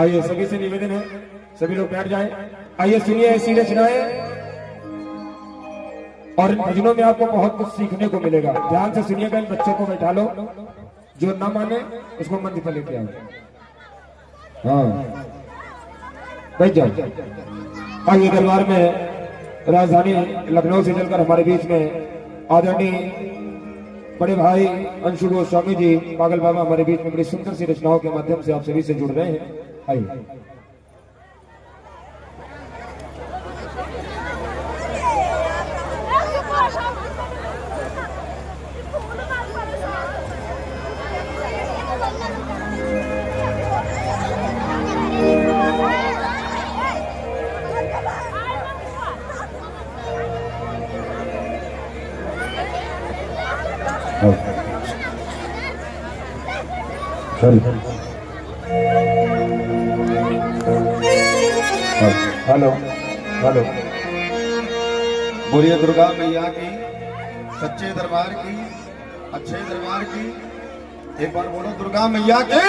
आइए सभी से निवेदन है, सभी लोग बैठ जाएं। आइए सुनिए ऐसी रचनाएं, और इन भजनों में आपको बहुत कुछ सीखने को मिलेगा। ध्यान से सुनिएगा। इन बच्चों को बैठा लो, जो ना माने उसको मंदिर पर लेके आओ। हाँ बैठ जाओ। आइए दरबार में राजधानी लखनऊ से चलकर हमारे बीच में आदरणीय बड़े भाई अंशु गोस्वामी जी पागल बाबा हमारे बीच में बड़ी सुंदर सी रचनाओं के माध्यम से आप सभी से जुड़ रहे हैं। आइए। Hello hello. बोलिए दुर्गा मैया की, सच्चे दरबार की, अच्छे दरबार की। एक बार बोलो दुर्गा मैया की।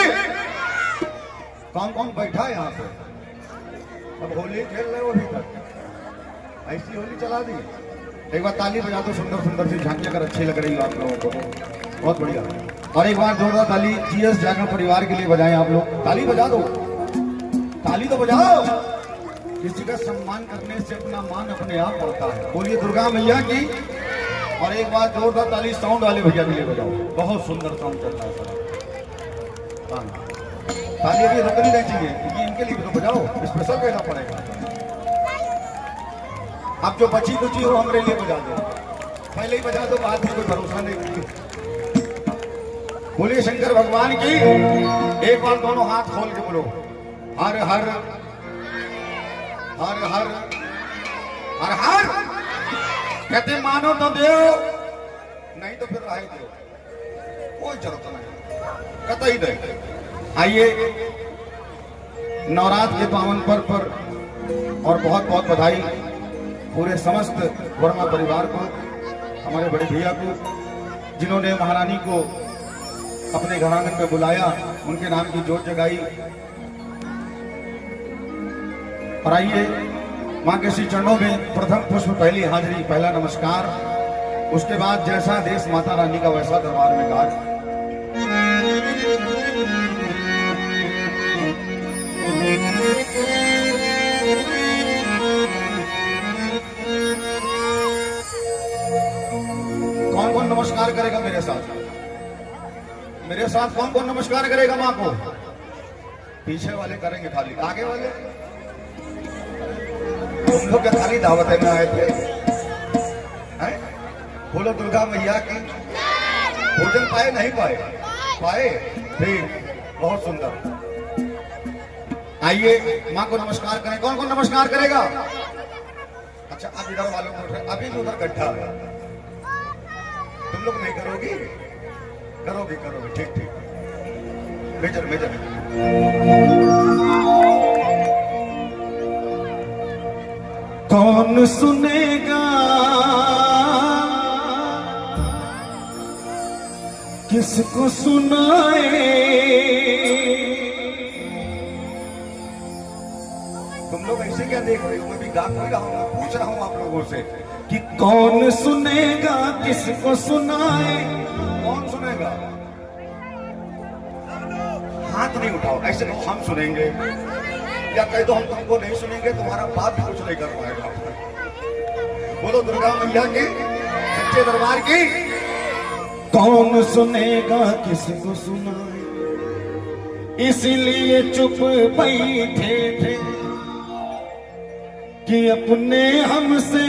कौन कौन बैठा है यहाँ पे? अब होली खेल रहे हो अभी तक? ऐसी होली चला दी। एक बार ताली बजा दो, सुंदर सुंदर सी झांकी अगर अच्छी लग रही हो आप लोगों को, बहुत बढ़िया। और एक बार जोरदार ताली जीएस जागरण परिवार के लिए बजाएं आप लोग। ताली बजा दो, ताली तो बजाओ। किसी का सम्मान करने से अपना मान अपने आप बढ़ता है। बोलिए दुर्गा मैया की। और एक बार जोरदार ताली साउंड वाले भैया के लिए बजाओ। बहुत सुंदर साउंड चल रहा है सर। ताली अभी रुकनी नहीं चाहिए, क्योंकि इनके लिए भी तो बजाओ, स्पेशल कहना पड़ेगा। अब जो बची कुची हो हमारे लिए बजा दो, पहले ही बजा दो, बाद में कोई भरोसा नहीं। बोलिए शंकर भगवान की। एक बार दोनों हाथ खोल के बोलो हर हर हर हर हर हर। कहते मानो तो दो, नहीं तो फिर राहे दो, कोई जरूरत नहीं, कतई नहीं। आइए नवरात्र के पावन पर्व पर और बहुत बहुत बधाई पूरे समस्त वर्मा परिवार को, हमारे बड़े भैया को, जिन्होंने महारानी को अपने घर आंगन में बुलाया, उनके नाम की जोत जगाई। और आइए मां के श्री चरणों में प्रथम पुष्प, पहली हाजिरी, पहला नमस्कार। उसके बाद जैसा देश माता रानी का वैसा दरबार में कार्य। कौन कौन नमस्कार करेगा मेरे साथ? मेरे साथ कौन कौन नमस्कार करेगा मां को? पीछे वाले करेंगे खाली, आगे वाले तुम लोग क्या खाली दावत में आए थे? बोलो दुर्गा मैया की। भोजन पाए नहीं पाए? पाए, ठीक, बहुत सुंदर। आइए मां को नमस्कार करें। कौन कौन नमस्कार करेगा? अच्छा अब इधर वालों को, अभी भी उधर गड्ढा। तुम लोग नहीं करोगी? करोगे करोगे, ठीक ठीक। Major major. कौन सुनेगा किसको सुनाए? तुम लोग ऐसे क्या देख रहे हो? मैं भी गा कोई रहा हूँ, पूछ रहा हूँ आप लोगों से कि कौन सुनेगा किसको सुनाए? कौन सुनेगा? हाथ नहीं उठाओ, ऐसे तो हम सुनेंगे, या कह दो हम तुमको नहीं सुनेंगे, तुम्हारा बाप भी कुछ नहीं कर पाएगा। बोलो दुर्गा मैया की, सच्चे दरबार की। कौन सुनेगा किसको सुनाए? इसलिए चुप बैठे थे कि अपने हमसे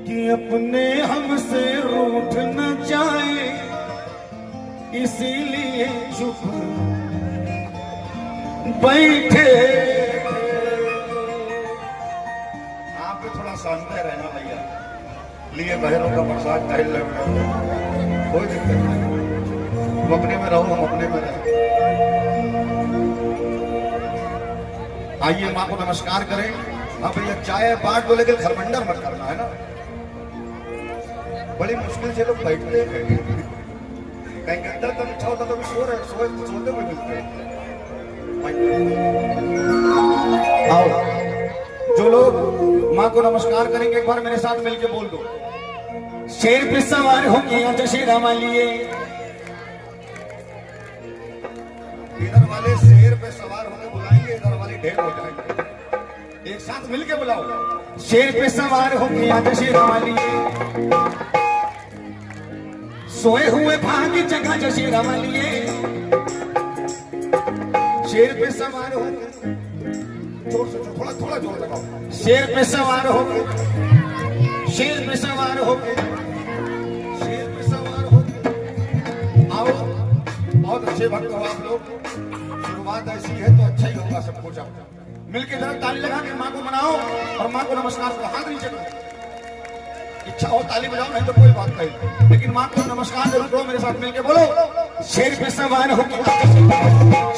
कि अपने हमसे रूठ न जाए, इसीलिए चुप बैठे। आप भी थोड़ा शांत रहना भैया, लिए बहरों का प्रसाद टहल रहे, कोई दिक्कत नहीं। तुम अपने में रहो, हम अपने में रहे। आइए माँ को नमस्कार करें। अब भैया चाय बांट दो, लेकिन खरमंडर मत करना, है ना? बड़ी मुश्किल से लोग बैठते हैं। कहीं गंदा तो बिछा होता तो भी सोते हुए मिलते। आओ, जो लोग माँ को नमस्कार करेंगे एक बार मेरे साथ मिलके बोल दो। शेर पे सवार होके आज शेरा वालिए, इधर वाले शेर पे सवार होकर बुलाएंगे, इधर वाले ढेर हो जाएंगे। एक साथ मिलके बुलाओ। शेर पे सवार होके आज शेरा वालिए, सोए हुए भाग जगह जो शेरा वालिए। शेर पे सवार होकर जोर से थोड़ा थोड़ा जोर लगाओ। शेर पे सवार होके, शेर पे सवार होके, शेर पे सवार होकर आओ। बहुत अच्छे भक्त हो आप लोग। शुरुआत ऐसी है तो अच्छा ही होगा सब कुछ। मिलके जरा ताली लगा के माँ को मनाओ और माँ को नमस्कार करो। हाथ नीचे करो। इच्छा हो ताली बजाओ, नहीं तो कोई बात नहीं, लेकिन माँ को नमस्कार जरूर करो। मेरे साथ मिलके बोलो। शेर पे सवार होके,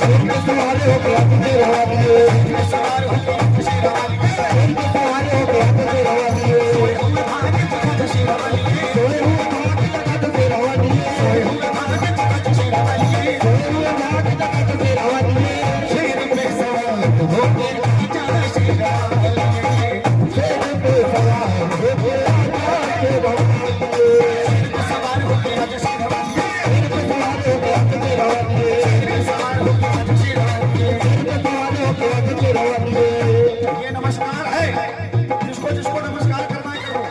शेर पे सवार होके शेरा वालिए, सवार होके शेरा वालिए, शेर पे सवार होके शेरा वालिए, सोए हुए भाग जगह जो शेरा वालिए, सोए हुए भाग जगत शेरा वालिए, सोए हुए भाग जगह जो शेरा वालिए, सोए हुए भाग जगत शेरा वालिए। शेर पे सवार होके आज शेरा वालिए, शेर पे सवार होके शेरा वालिए, सवार होके आज शेरा वालिए, शेर पे सवार होके शेरा वालिए, सवार होके आज शेरा वालिए। शेर पे सवार होके शेरा वालिए। ये नमस्कार है, जिसको जिसको नमस्कार करना है करो।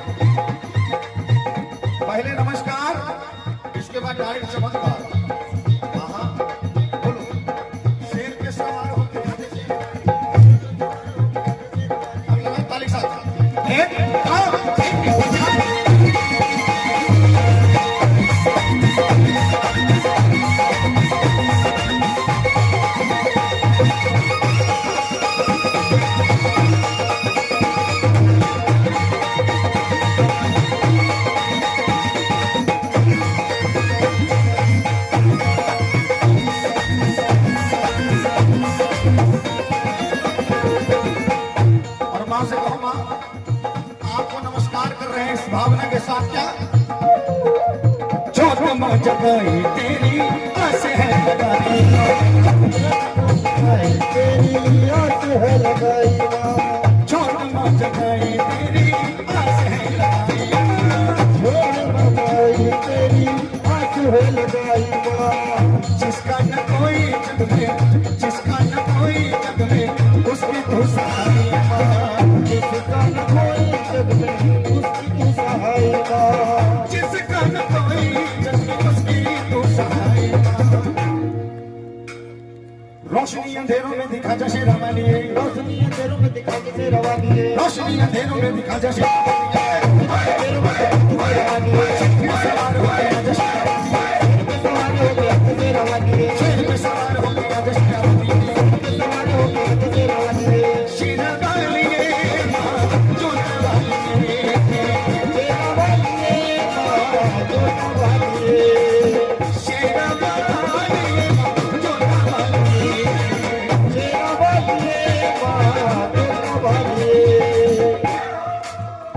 पहले नमस्कार, इसके बाद डायरेक्ट चमत्कार। हाँ, बोलो। शेर पे सवार होके हम लगाओ ताली के साथ। एक और माँ से कहो, माँ आपको नमस्कार कर रहे हैं इस भावना के साथ। क्या चोट मचकाई तेरी आस है लगाई, तेरी आस है लगाई माँ, चोट मचकाई तेरी आस है लगाई, छोड़ लगाई तेरी आस है लगाई माँ। जिसका न कोई जग में, जिसका न कोई जग में उसकी तू सहाय माँ, जिसका न कोई जग में उसकी तू सहाय माँ, जिसका न कोई जग में उसकी तू सहाय माँ। रोशनी अंधेरों में दिखा जा शेरा वालिए, रोशनी अंधेरों में दिखा के शेरा वालिए, रोशनी अंधेरों में दिखा जा शेरा वालिए, अंधेरों में दिखा के शेरा वालिए, सवार हो गया जा शेरा वालिए, शेर पे सवार होके शेरा वालिए, शेर पे सवार हो गया जा शेरा वालिए, शेर पे सवार होके शेरा वालिए, शेरा वालिए माँ जोता वालिए, शेरा वालिए माँ जोता वालिए, शेरा वालिए माँ जोता वालिए। शेरा वालिए माँ जोता वालिए।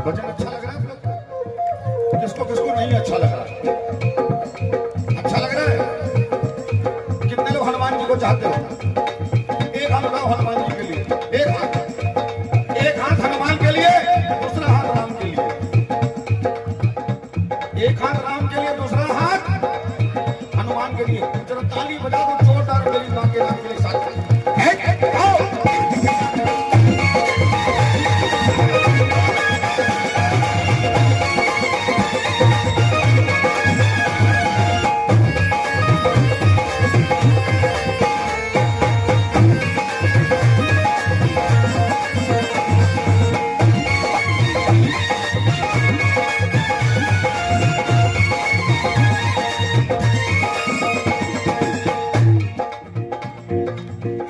भजन अच्छा लग रहा है आप लोग को? किसको किसको नहीं अच्छा लग रहा? अच्छा लग रहा है? कितने लोग हनुमान जी को चाहते हो? एक हाथ उठाओ हनुमान जी के लिए। एक हाथ हनुमान के लिए, दूसरा हाथ राम के लिए। एक हाथ राम के लिए, दूसरा हाथ हनुमान के लिए। चलो ताली बजा दो जोरदार मेरी मां के नाम के लिए साथ। आओ।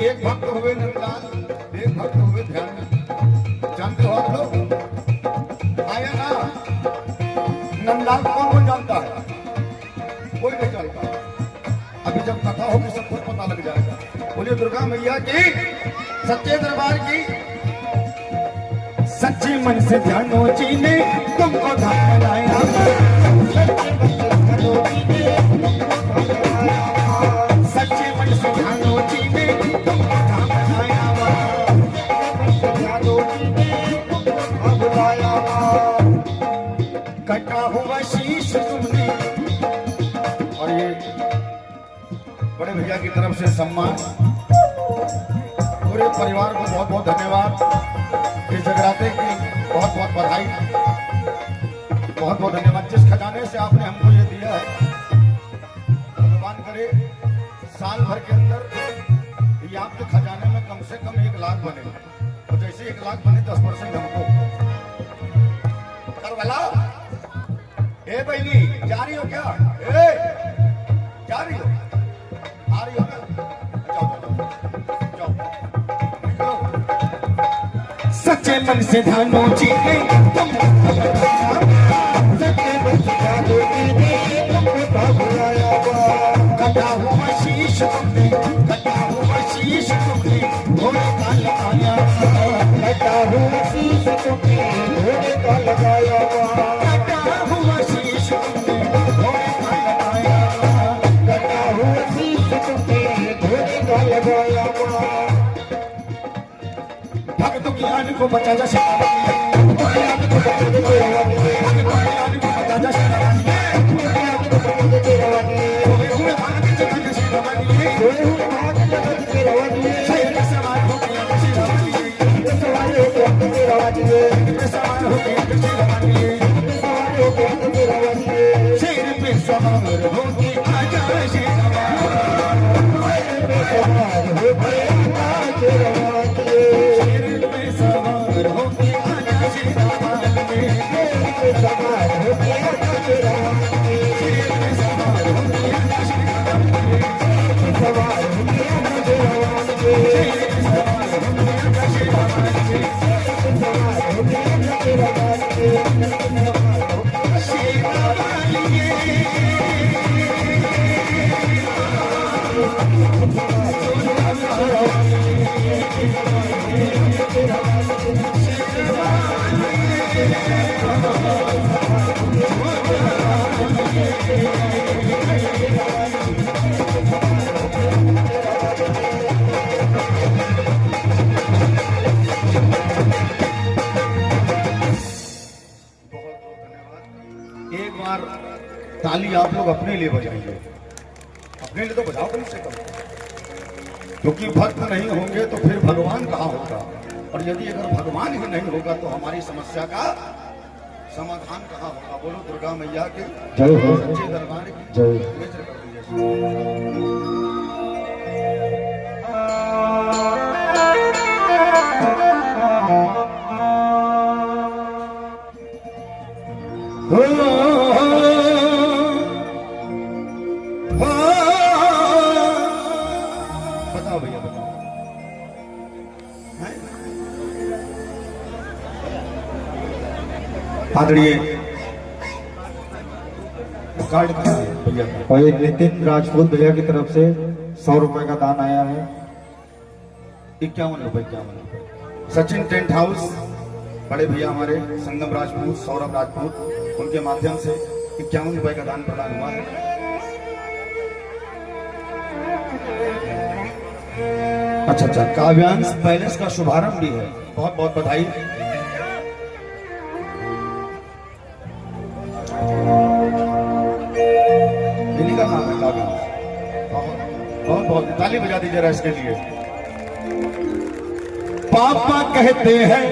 एक भक्त हुए नंदलाल, एक भक्त हुए ध्यान। जानते हो आप लोग? आया ना नंदलाल कौन कौन जानता है? कोई नहीं जानता। अभी जब कथा होगी सब कुछ पता लग जाएगा। बोलिए दुर्गा मैया की, सच्चे दरबार की। सच्चे मन से ध्यानो जी ने तुमको धाम लाया, सच्चे मन से ध्यानो जी ने तुमको धाम लाया। भैया की तरफ से सम्मान, पूरे परिवार को बहुत बहुत धन्यवाद। इस जगराते की बहुत बहुत बधाई, बहुत बहुत धन्यवाद। जिस खजाने से आपने हमको ये दिया है, भगवान करे साल भर के अंदर ये आपके खजाने में कम से कम 1 लाख बने, और जैसे 1 लाख बने 10% हमको कर वाला। ए बहनी जा रही हो क्या? ए जा रही हो? आ रही हो क्या? जाओ निकलो। सच्चे मन से धानो जी ने तुमको सच्चे मन से धानो जी ने तुमको बुलाया, कटा हुआ शीश तुमने, कटा हुआ शीश तुमने घोड़े का लगाया, कटा हुआ शीश तुमने घोड़े का लगाया, कटा हुआ शीश तुमने घोड़े का लगाया, कटा हुआ शीश तुमने घोड़े का लगाया। भक्तों की आन को बचा जा शेरावाली, भक्तों को बचा जा शेरावाली, भक्तों की आन को बचा जा शेरावाली, भक्तों की आन को बचा जा शेरावाली, सोए हुए भाग के जगत शेरावाली, सोए हुए भाग के जगत शेरावाली, शेर पे सवार हो गया शेरावाली, सवार हो गया शेरावाली, सवार हो गया शेरावाली, सवार हो गया शेरावाली, शेर पे सवार हो के आजा शेरावाली, शेर पे सवार हो के आजा शेरावाली, शेर पे सवार हो के आजा शेरावाली, शेर पे सवार हो के आजा शेरावाली, शेर पे सवार हो के आजा शेरावाली, सवार हो के आजा शेरावाली, शेर पे सवार हो के आजा शेरावाली, सवार हो के आजा शेरावाली, सवार हो के आजा शेरावाली। एक बार ताली आप लोग अपने लिए बजाइए, अपने लिए तो बजाओ कम से कम, क्योंकि भक्त नहीं होंगे तो फिर भगवान कहाँ होगा, और यदि अगर भगवान ही नहीं होगा तो हमारी समस्या का समाधान कहाँ होगा। बोलो दुर्गा मैया के जय हो, सच्चे दरबार की जय। मित्र कर दीजिए। बताओ भैया बताओ, आदरणीय कार्ड कहाँ है भैया का? और ये नितिन राजपूत भैया की तरफ से 100 रुपए का दान आया है। 51 रुपए। सचिन टेंट हाउस बड़े भैया हमारे संगम राजपूत, सौरभ राजपूत, उनके माध्यम से 51 रुपए का दान प्रदान हुआ है। अच्छा, काव्यांश पैलेस का शुभारंभ भी है, बहुत बहुत बधाई। इन्हीं का नाम है काव्यांश। बहुत बहुत ताली बजा दीजिए जरा इसके लिए। पापा कहते हैं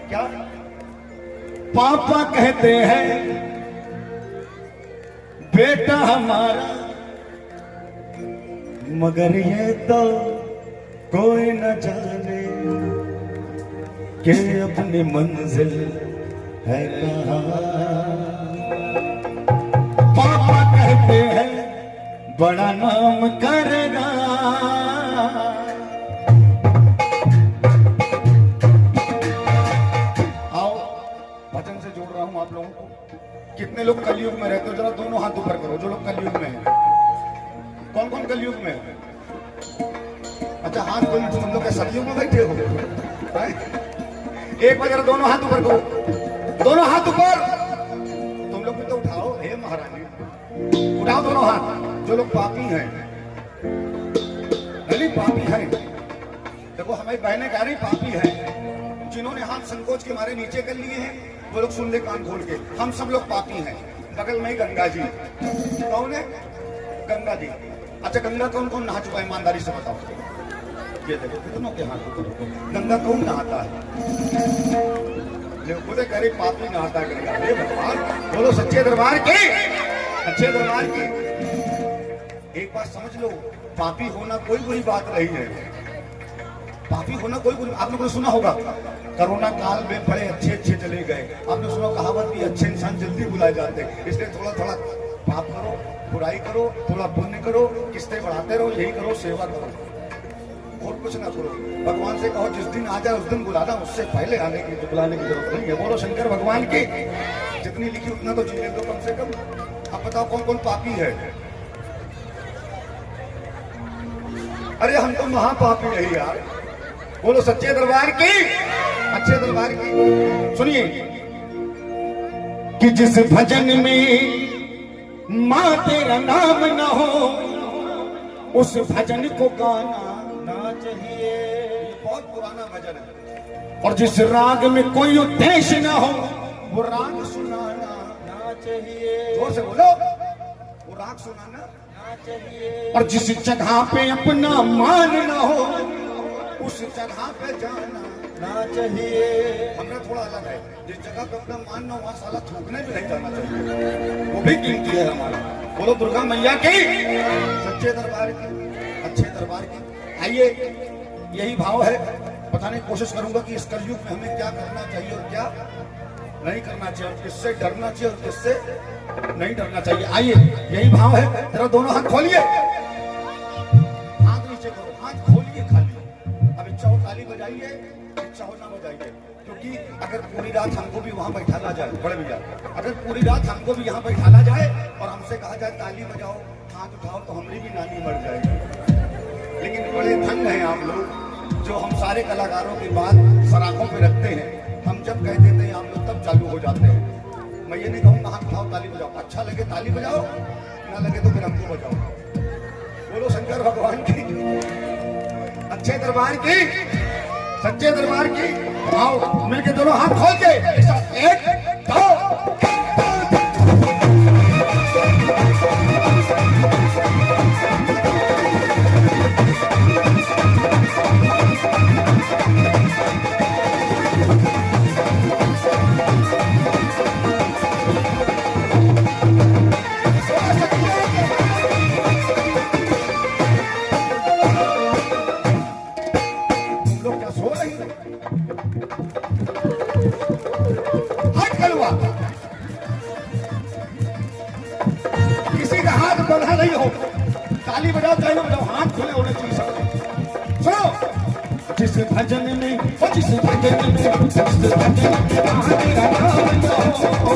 क्या? पापा कहते हैं बेटा हमारा, मगर ये तो कोई न जाने कि अपनी मंजिल है कहाँ। पापा कहते हैं बड़ा नाम करेगा, आओ भजन से जोड़ रहा हूं आप लोगों को। कितने लोग कलयुग में रहते हो? जरा दोनों हाथ ऊपर करो जो लोग कलयुग में हैं। कौन कौन कलयुग में है? अच्छा, हाथ कोई तुम लोग सतयुग में बैठे हो? एक बार जरा दोनों हाथ ऊपर करो, दोनों हाथ ऊपर। तुम लोग भी तो उठाओ, हे महारानी उठाओ दोनों हाथ। जो लोग पापी हैं, नहीं पापी हैं, देखो हमारी बहनें कह रही पापी हैं। जिन्होंने हाथ संकोच के मारे नीचे कर लिए हैं वो लोग सुन ले कान खोल के, हम सब लोग पापी हैं। बगल में ही गंगा जी। कौन है? गंगा जी। अच्छा गंगा कौन कौन नहा चुका है ईमानदारी से बताओ? ये देखो कितनों के हाथ ऊपर। गंगा कौन नहाता है? बोले कह रही पापी नहाता है गंगा। हे भगवान, बोलो सच्चे दरबार की, अच्छे दरबार की। एक बात समझ लो, पापी होना कोई बुरी बात नहीं है। पापी होना कोई बुरी, आपने कोई सुना होगा कोरोना काल में बड़े अच्छे अच्छे चले गए। आपने सुना कहावत भी, अच्छे इंसान जल्दी बुलाए जाते हैं। इसलिए थोड़ा थोड़ा पाप करो, बुराई करो, थोड़ा पुण्य करो, किस्तें बढ़ाते रहो, यही करो, सेवा करो और कुछ ना करो। भगवान से कहो जिस दिन आ जाए उस दिन बुलाना, उससे पहले बुलाने की जरूरत नहीं है। बोलो शंकर भगवान की। जितनी लिखी उतना तो जीने दो कम से कम। अब बताओ कौन कौन पापी है? अरे हम तो महापापी नहीं यार। बोलो सच्चे दरबार की, अच्छे दरबार की। सुनिए कि जिस भजन में माँ तेरा नाम न हो, उस भजन को गाना ना चाहिए। बहुत पुराना भजन है। और जिस राग में कोई उद्देश्य न हो, वो राग सुनाना ना चाहिए। जोर से बोलो, वो राग सुनाना ना चाहिए। और जिस जगह पे अपना मान न हो, उस जगह पे जाना ना चाहिए। हमने थोड़ा अलग है। जिस जगह पे अपना मान न हो वहां साला थूकने भी नहीं जाना चाहिए, वो भी कीमती है हमारा। बोलो दुर्गा मैया की, सच्चे दरबार की, अच्छे दरबार की। आइए, यही भाव है। बताने की कोशिश करूंगा कि इस कलयुग में हमें क्या करना चाहिए और क्या नहीं करना चाहिए, और किससे डरना चाहिए और किससे नहीं डरना चाहिए। आइए, यही भाव है। जरा दोनों हाथ खोलिए, हाथ नीचे करो, हाथ खोलिए खाली। अब इच्छा हो ताली बजाइए, इच्छा हो ना बजाइए, क्योंकि अगर पूरी रात हमको भी वहां बैठाला जाए, बड़े भैया, अगर पूरी रात हमको भी यहाँ बैठाला जाए और हमसे कहा जाए ताली बजाओ, हाथ उठाओ, तो हमारी भी नानी मर जाएगी। लेकिन बड़े धन्य हैं आप लोग जो हम सारे कलाकारों की बात सराखों पे रखते हैं। हम जब कह देते हैं आप लोग तब चालू हो जाते हैं। मैं ये नहीं कहूँगा हाथ उठाओ ताली बजाओ, अच्छा लगे ताली बजाओ, ना लगे तो फिर हमको बजाओ। बोलो शंकर भगवान की, अच्छे दरबार की, सच्चे दरबार की। आओ मिलके दोनों हाथ खोल के एक दो। किसी का हाथ बंधा नहीं हो, ताली बजाओ चाहे ना बजाओ, हाथ खुले होने चाहिए सबके। सुनो, जिस भजन में, जिस भजन में, जिस भजन में तेरा नाम हो,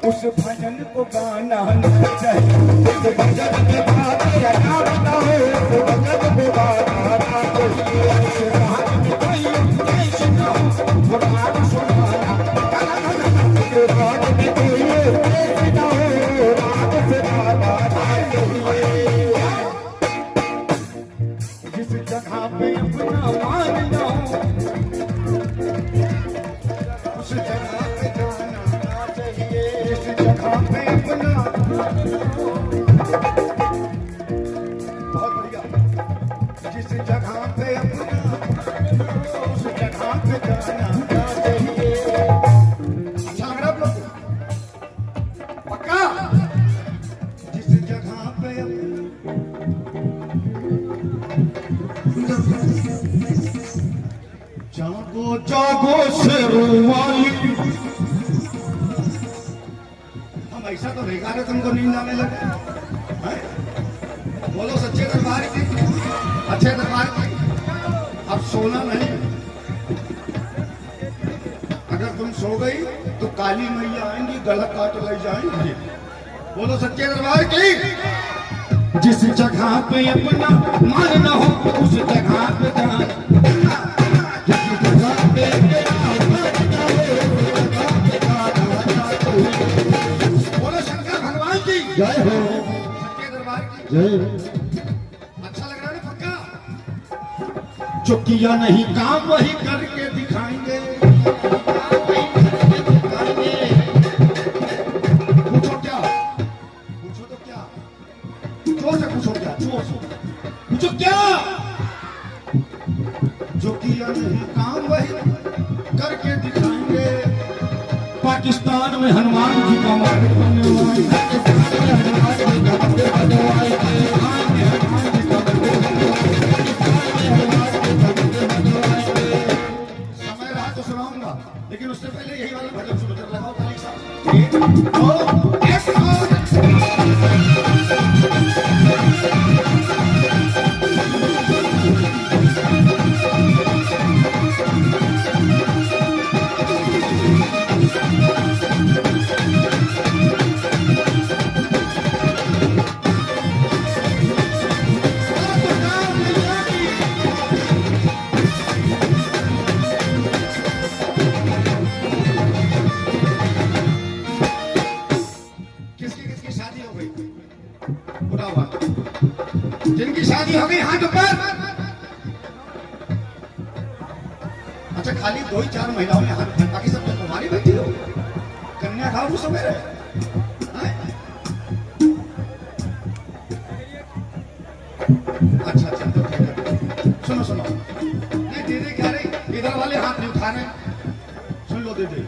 उस भजन को गाना ना चाहिए। उस भजन में तेरा नाम ना हो, उस भजन को गाना ना चाहिए। उस राग में कोई उद्देश्य ना हो, वो राग सुनाना उस राग में कोई उद्देश्य ना हो, राग सुनाना ना चाहिए। जिस जगह पे अपना मान लो, उस जगह पे जाना चाहिए। जिस जगह पे अपना, बहुत बढ़िया। जिस जगह पे अपना, उस जगह पे जाना चाहिए। अच्छा लग रहा है आप लोग को? पक्का? जिस जगह पे अपना, जागो जागो शेरवाली। हम ऐसा तो नहीं गा रहे तुमको नींद आने लगे हैं? बोलो सच्चे दरबार की, अच्छे दरबार की। अब सोना नहीं, अगर तुम सो गई तो काली मैया आएंगी, गला काट ले जाएंगी। बोलो सच्चे दरबार की। जिस जगह पे अपना मान न हो, उस जगह पे जाना। जिस जगह पे तेरा मान न हो, उस जगह पे जाना। बोलो शंकर भगवान की जय हो, सच्चे दरबार की। जय। अच्छा लग रहा है ना? पक्का? जो किया नहीं काम वही करके दिखाएंगे। पूछो क्या? जो किया नहीं काम वही करके दिखाएंगे। पाकिस्तान में हनुमान जी का मंदिर बनवाएंगे। समय रहा तो सुनाऊंगा, लेकिन उससे पहले यही वाला भजन सुनो। जरा लगाओ ताली साहब। 1 2 एक्शन। जिनकी शादी हो गई हाथ ऊपर। अच्छा, खाली 2 ही 4 महिलाओं ने हाथ उठाया, बाकी सब तो तुम्हारी बैठी हो। कन्या खाओ सवेरे। अच्छा अच्छा, तो ठीक है। सुनो सुनो, नहीं दीदी कह रही इधर वाले हाथ नहीं उठा रहे। सुन लो दीदी,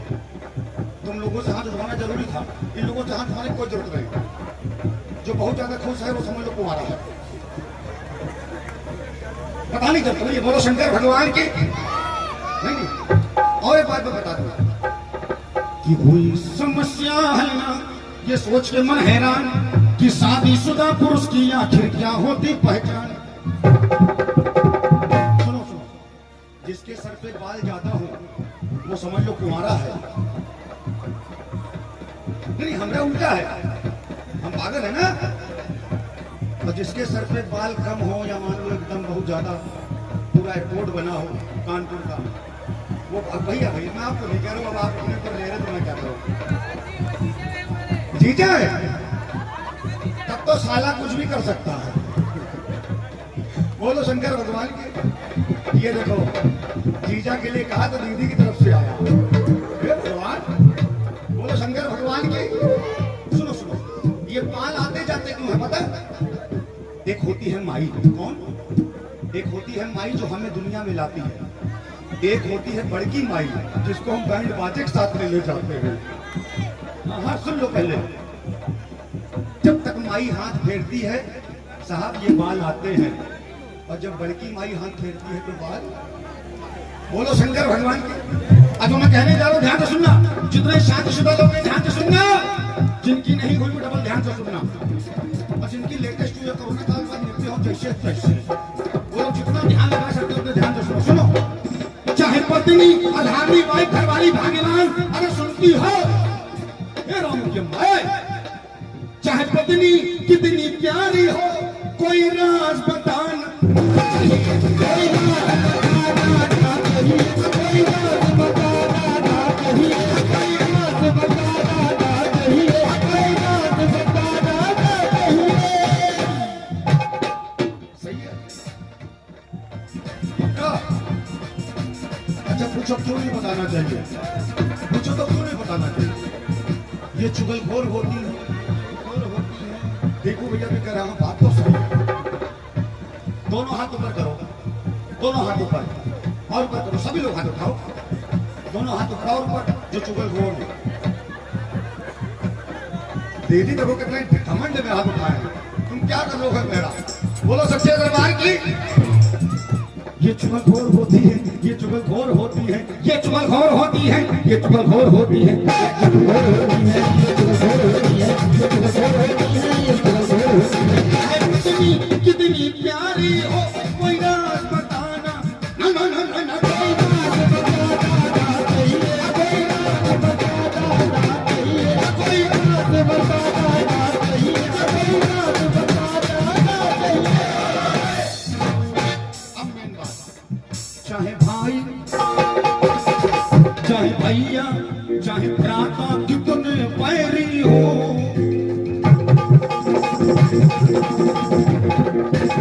तुम लोगों से हाथ उठवाना जरूरी था, इन लोगों से हाथ उठाने की कोई जरूरत नहीं। जो बहुत ज्यादा खुश है वो समझ लो कुंवारा है। पता नहीं चलता। ये बोलो शंकर भगवान की। नहीं, और एक बात मैं बता दूं कि कोई समस्या है ना, ये सोच के मन हैरान कि शादीशुदा पुरुष की आखिर क्या होती पहचान। सुनो सुनो, जिसके सर पे बाल ज्यादा हो वो समझ लो कुंवारा है। नहीं, हमारा उल्टा है, हम पागल है ना। और जिसके सर पे बाल कम हो या मान लो एकदम बहुत ज्यादा पूरा एयरपोर्ट बना हो कानपुर का, वो भैया भैया मैं आपको नहीं कह रहा हूँ, अब आप अपने ऊपर ले रहे तो मैं कह रहा हूँ। जीजा है तब तो साला कुछ भी कर सकता है। बोलो शंकर भगवान की। ये देखो, जीजा के लिए कहा तो दीदी की तरफ से आया। भगवान, बोलो शंकर भगवान की। सुनो सुनो, ये बाल आते जाते क्यों है पता? एक होती है माई। कौन? एक होती है माई जो हमें दुनिया में लाती है। एक होती है बड़की माई जिसको हम बैंड बाजे के साथ में ले जाते हैं। हाँ सुन लो, पहले जब तक माई हाथ फेरती है साहब ये बाल आते हैं, और जब बड़की माई हाथ फेरती है तो बाल। बोलो शंकर भगवान की। अब मैं कहने जा रहा हूँ, ध्यान से सुनना। जितने शादीशुदा लोग हैं ध्यान से सुनना, जिनकी नहीं हुई वो डबल ध्यान से सुनना, और जिनकी लेटेस्ट हुई कोरोना काल बाद निकले हो जैसे तैसे, वो लोग जितना ध्यान लगा सकते हो उतना ध्यान से सुनो। सुनो, चाहे पत्नी अधारी वाइफ घरवाली भाग्यवान अगर सुनती हो हे राम की माए, चाहे पत्नी कितनी प्यारी हो, कोई राज बताना, कोई राज बताना चाहिए, कोई राज बताना चाहिए, कोई राज बताना चाहिए, कोई राज बताना चाहिए। सही है? पक्का? अच्छा पूछो क्यों नहीं बताना चाहिए? पूछो तो क्यों नहीं बताना चाहिए? ये चुगलखोर होती है। देखो भैया मैं कह रहा हूं, बात तो सही है। दोनों हाथ ऊपर करो, दोनों हाथ ऊपर और ऊपर करो, सभी लोग हाथ उठाओ, दोनों हाथ उठाओ ऊपर। जो चुगलखोर दीदी देखो कितने घमंड में हाथ उठाए, तुम क्या कर लोगे मेरा? बोलो सच्चे दरबार की। ये चुगलखोर होती है, ये चुगलखोर होती है, ये चुगलखोर होती है, ये चुगलखोर होती है, ये चुगलखोर होती है, ये चुगलखोर होती है, ये चुगलखोर होती है, ये चुगलखोर होती है। कितनी कितनी प्यारी हो, कोई राज बताना, ना ना ना ना ना, कोई राज बताना चाहिए, कोई राज बताना चाहिए, कोई राज बताना चाहिए, कोई राज बताना चाहिए। अब मेन बात, चाहे भाई चाहे भैया चाहे भ्राता कितने पैरी हो,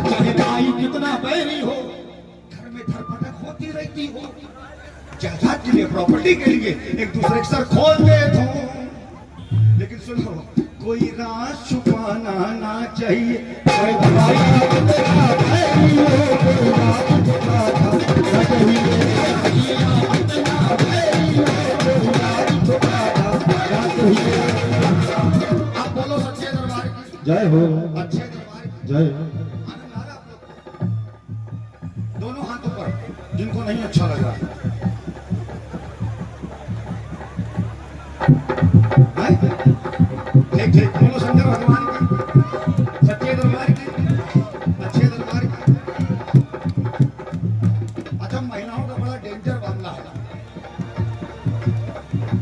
चाहे भाई कितना पैरी हो, घर में धरपटक होती रहती हो, जायदाद के लिए प्रॉपर्टी के लिए एक दूसरे के सर खोल देते हो। लेकिन सुनो, कोई राज छुपाना ना चाहिए, कोई भाई आनंद आ रहा आप लोग को? दोनों हाथों पर जिनको नहीं अच्छा लग रहा है। ठीक ठीक, बोलो शंकर भगवान की, सच्चे दरबार की, अच्छे दरबार की। अच्छा, महिलाओं का बड़ा डेंजर मामला है,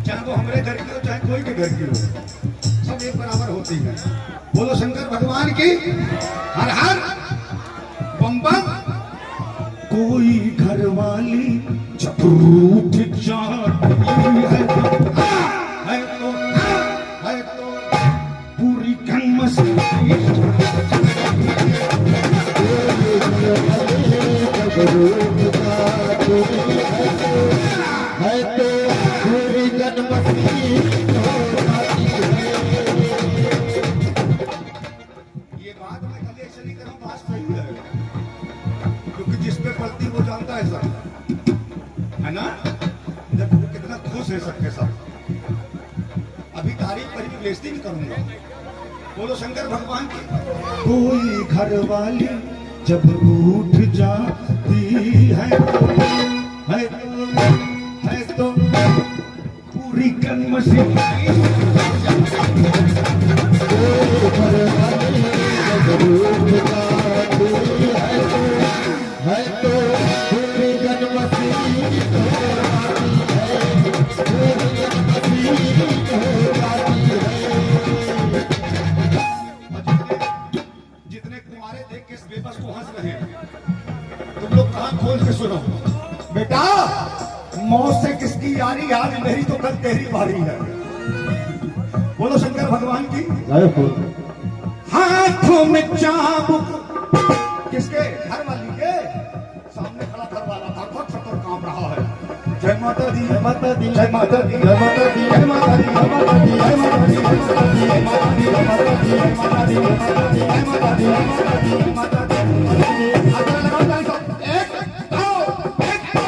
चाहे वो हमारे घर की हो चाहे कोई के घर की हो, सब एक बराबर होती है। बोलो शंकर भगवान की, हर हर बम बम। कोई घर वाली जब रूठ जाती है तो पूरी कमसी क्योंकि जिस पे पलती वो जानता है सब, है ना? देखो वो कितना खुश है सबके सब। अभी तारीफ करी भी बेइज्जती नहीं करूंगा। बोलो शंकर भगवान की। कोई घर वाली जब रूठ जाती है तो पूरी कलमसी जितने कुमारे देख के इस बेबस को हंस रहे हैं, तुम लोग कान खोल के सुनो। बेटा, मौत से किसकी यारी, आज मेरी तो कल तेरी बारी है। बोलो शंकर भगवान की। हाथों में चाबुक किसके? घर वाली के। सामने खड़ा घर वाला थर कांप रहा है। जय माता दी, जय माता दी, जय माता दी, जय माता दी, जय माता दी, जय माता दी, जय माता दी, जय माता दी, जय माता दी, जय माता दी, जय माता दी, जय माता दी, जय माता दी, जय माता दी। अगर लगाओ डांस, एक दो एक दो।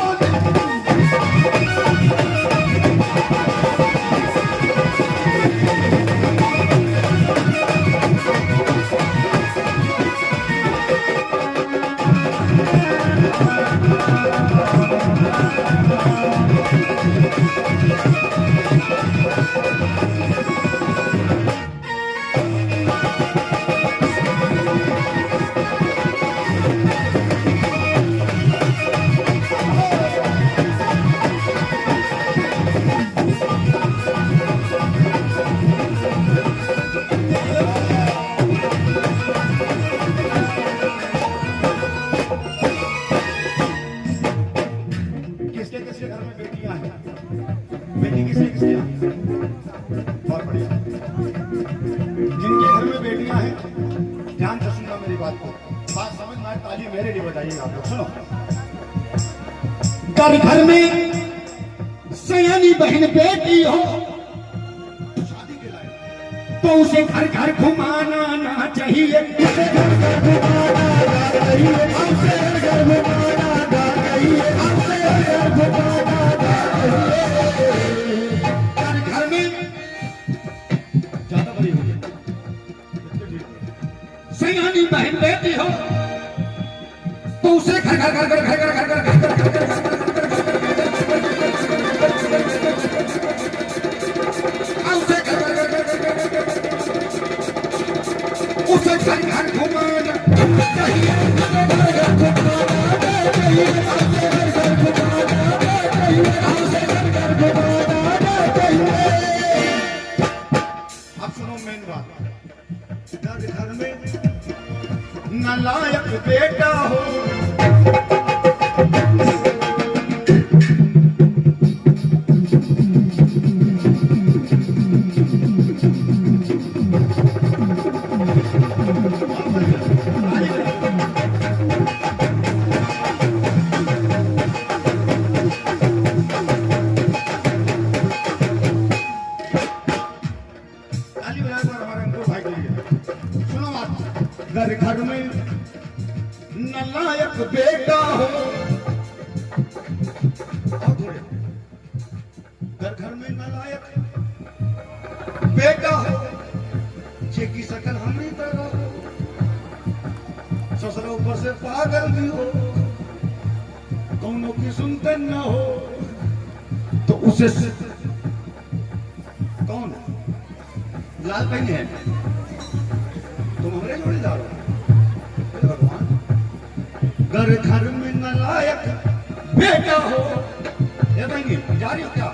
बेटी किसके किसके हैं? बहुत बढ़िया। जिनके घर में बेटियां हैं, ध्यान से सुनना मेरी बात को। बात समझ में आए, ताली मेरे लिए बजाइएगा आप लोग। सुनो, घर में सयानी बहन बेटी हो, शादी के लायक, तो उसे घर घर घुमाना ना चाहिए। उसे घर घर घुमाना चाहिए, उसे घर घुमाना चाहिए, उसे घर घुमाना चाहिए। घर में ज्यादा बड़ी हो गई, सयानी बहन बेटी हो, तो उसे घर घर घर घर घर घर घर घर उसे घर घर घुमाना चाहिए, अब सुनो मेन बात। घर में नालायक बेटा हो, घर घर में नालायक बेटा हो, घर घर में नालायक बेटा हो, जेकी सकल हमरी तरह हो, ससुरा ऊपर से पागल भी हो, कौनों की सुनते न हो, तो उसे कौन लाल पहन है, तुम हमरे जोड़ीदार हो। भगवान घर घर में नालायक बेटा हो। ये बहनी जा रही हो क्या,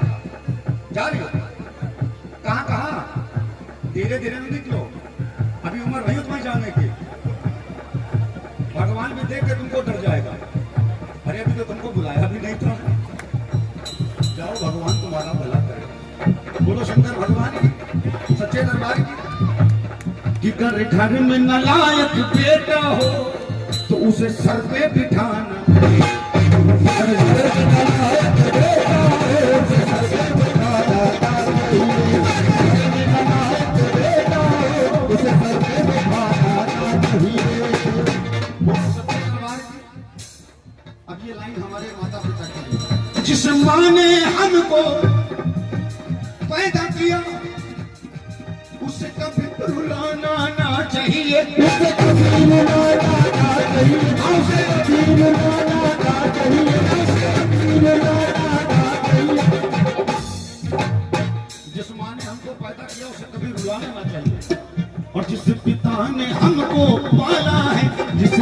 जा रही हो कहाँ कहाँ, धीरे धीरे में निकलो, अभी उम्र नहीं हो तुम्हें जाने की। भगवान भी देख के तुमको डर जाएगा। अरे अभी तो तुमको बुलाया भी नहीं था। जाओ भगवान तुम्हारा भला करे। बोलो शंकर भगवान की, सच्चे दरबार की। घर घर में नालायक बेटा हो तो उसे सर पे बिठाना। घर घर में नालायक बेटा हो उसे सर पे बिठाना। उसे सर पे बिठाना। अब ये लाइन हमारे माता पिता की, जिस माँ ने हमको पैदा किया उसे कभी रुलाना ना चाहिए, उसे कभी रुलाना ना चाहिए, उसे कभी रुलाना ना चाहिए, उसे कभी रुलाना ना चाहिए। जिस माँ ने हमको पैदा किया उसे कभी रुलाना ना चाहिए। और जिस पिता ने हमको पाला है, जिस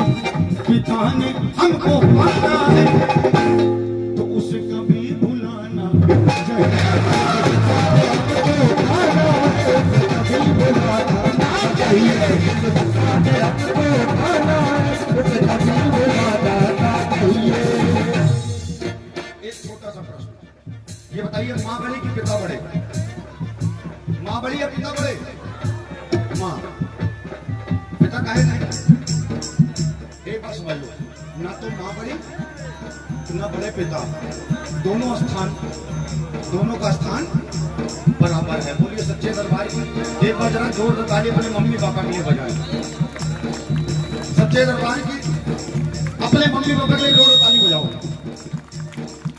पिता ने हमको पाला है, तो उसे कभी भुलाना चाहिए। एक छोटा सा प्रश्न, ये बताइए माँ बड़ी कि पिता बड़े? माँ बड़ी या पिता बड़े? माँ। पिता काहे नहीं? एक बात समझ लो, ना तो माँ बड़ी ना बड़े पिता, दोनों का स्थान बराबर है। बोलिए सच्चे दरबार की। एक बार जरा जोर से ताली अपने मम्मी पापा के लिए बजाएं। सच्चे दरबार की अपने मम्मी पापा के लिए जोर से ताली बजाओ।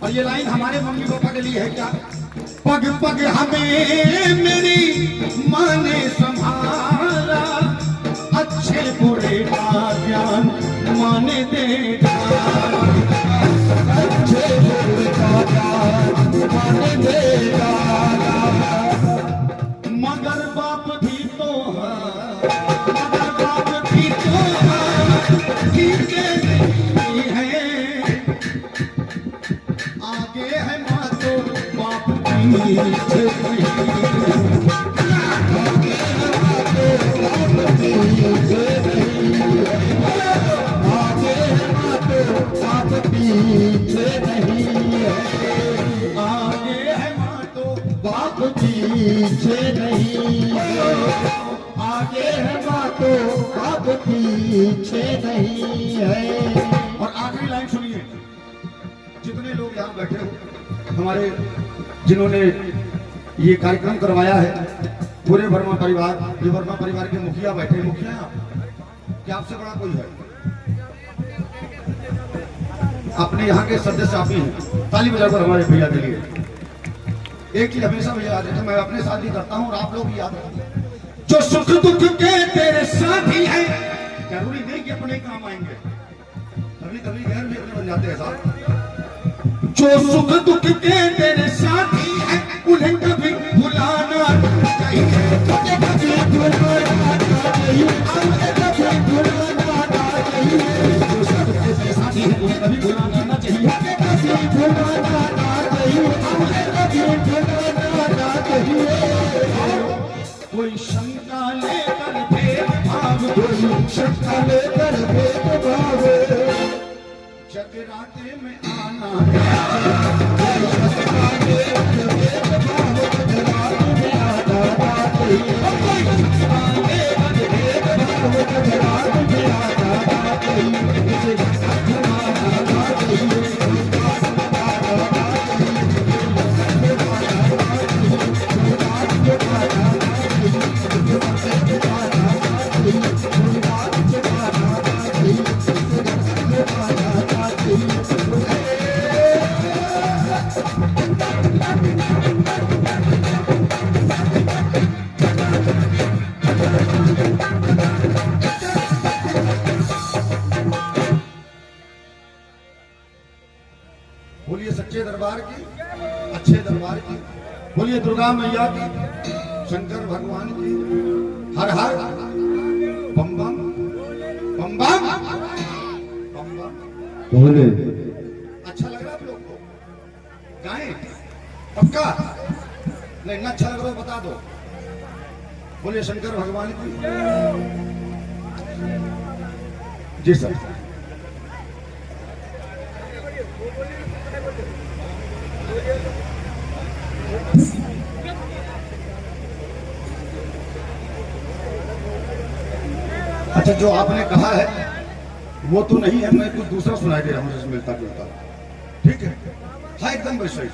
और ये लाइन हमारे मम्मी पापा के लिए है क्या? पग पग हमें मेरी माँ ने संभाला, अच्छे बुरे का ज्ञान माँ ने दे डाला, अच्छे बुरे का ज्ञान माँ ने दे डाला। मगर बाप भी तो है, मगर बाप भी तो है, ठीक है, आगे है माँ तो बाप पीछे नहीं। पीछे नहीं है, आगे है माँ तो बाप पीछे नहीं है, आगे है माँ तो बाप पीछे नहीं है। और आखिरी लाइन सुनिए, जितने लोग यहाँ बैठे हो, हमारे जिन्होंने ये कार्यक्रम करवाया है, पूरे वर्मा परिवार, ये वर्मा परिवार के मुखिया बैठे, मुखिया आप क्या आपसे बड़ा कोई है? अपने यहाँ के सदस्य आप ही हैं। ताली बजाकर हमारे भैया के लिए। एक चीज हमेशा मुझे याद है, मैं अपने साथ भी करता हूँ और आप लोग भी याद रखें, जो सुख दुख के तेरे साथी हैं, जरूरी नहीं कि अपने काम आएंगे, कभी कभी गैर भी अपने बन जाते हैं साथ। जो सुख दुख के तेरे साथी हैं, उन्हें कभी भुलाना चाहिए, उन्हें कभी भुलाना चाहिए, उन्हें कभी भुलाना चाहिए। जो सुख दुख के तेरे साथी हैं, उन्हें कभी भुलाना ना चाहिए, उन्हें कभी भुलाना ना चाहिए, उन्हें कभी भुलाना चाहिए। कोई शंका लेकर भेदभाव, कोई शंका लेकर भेदभाव, जगराते में आना है, जगराते में भेदभाव, जगराते में आना है, कोई शंका लेकर भेदभाव, जगराते में आना है, मुझे घुमाना चाहिए। सच्चे दरबार की, अच्छे दरबार की। बोलिए दुर्गा मैया की, शंकर भगवान की। हर हर बम बम बम बम बम बम। बोले अच्छा लग रहा है आप लोग को? गाएं पक्का? नहीं ना अच्छा लग रहा हो बता दो। बोलिए शंकर भगवान की। जी सर। अच्छा, जो आपने कहा है वो तो नहीं है, मैं कुछ दूसरा सुनाई दे रहा हूँ जिसमें मिलता जुलता। ठीक है, हाँ एकदम वैसे ही।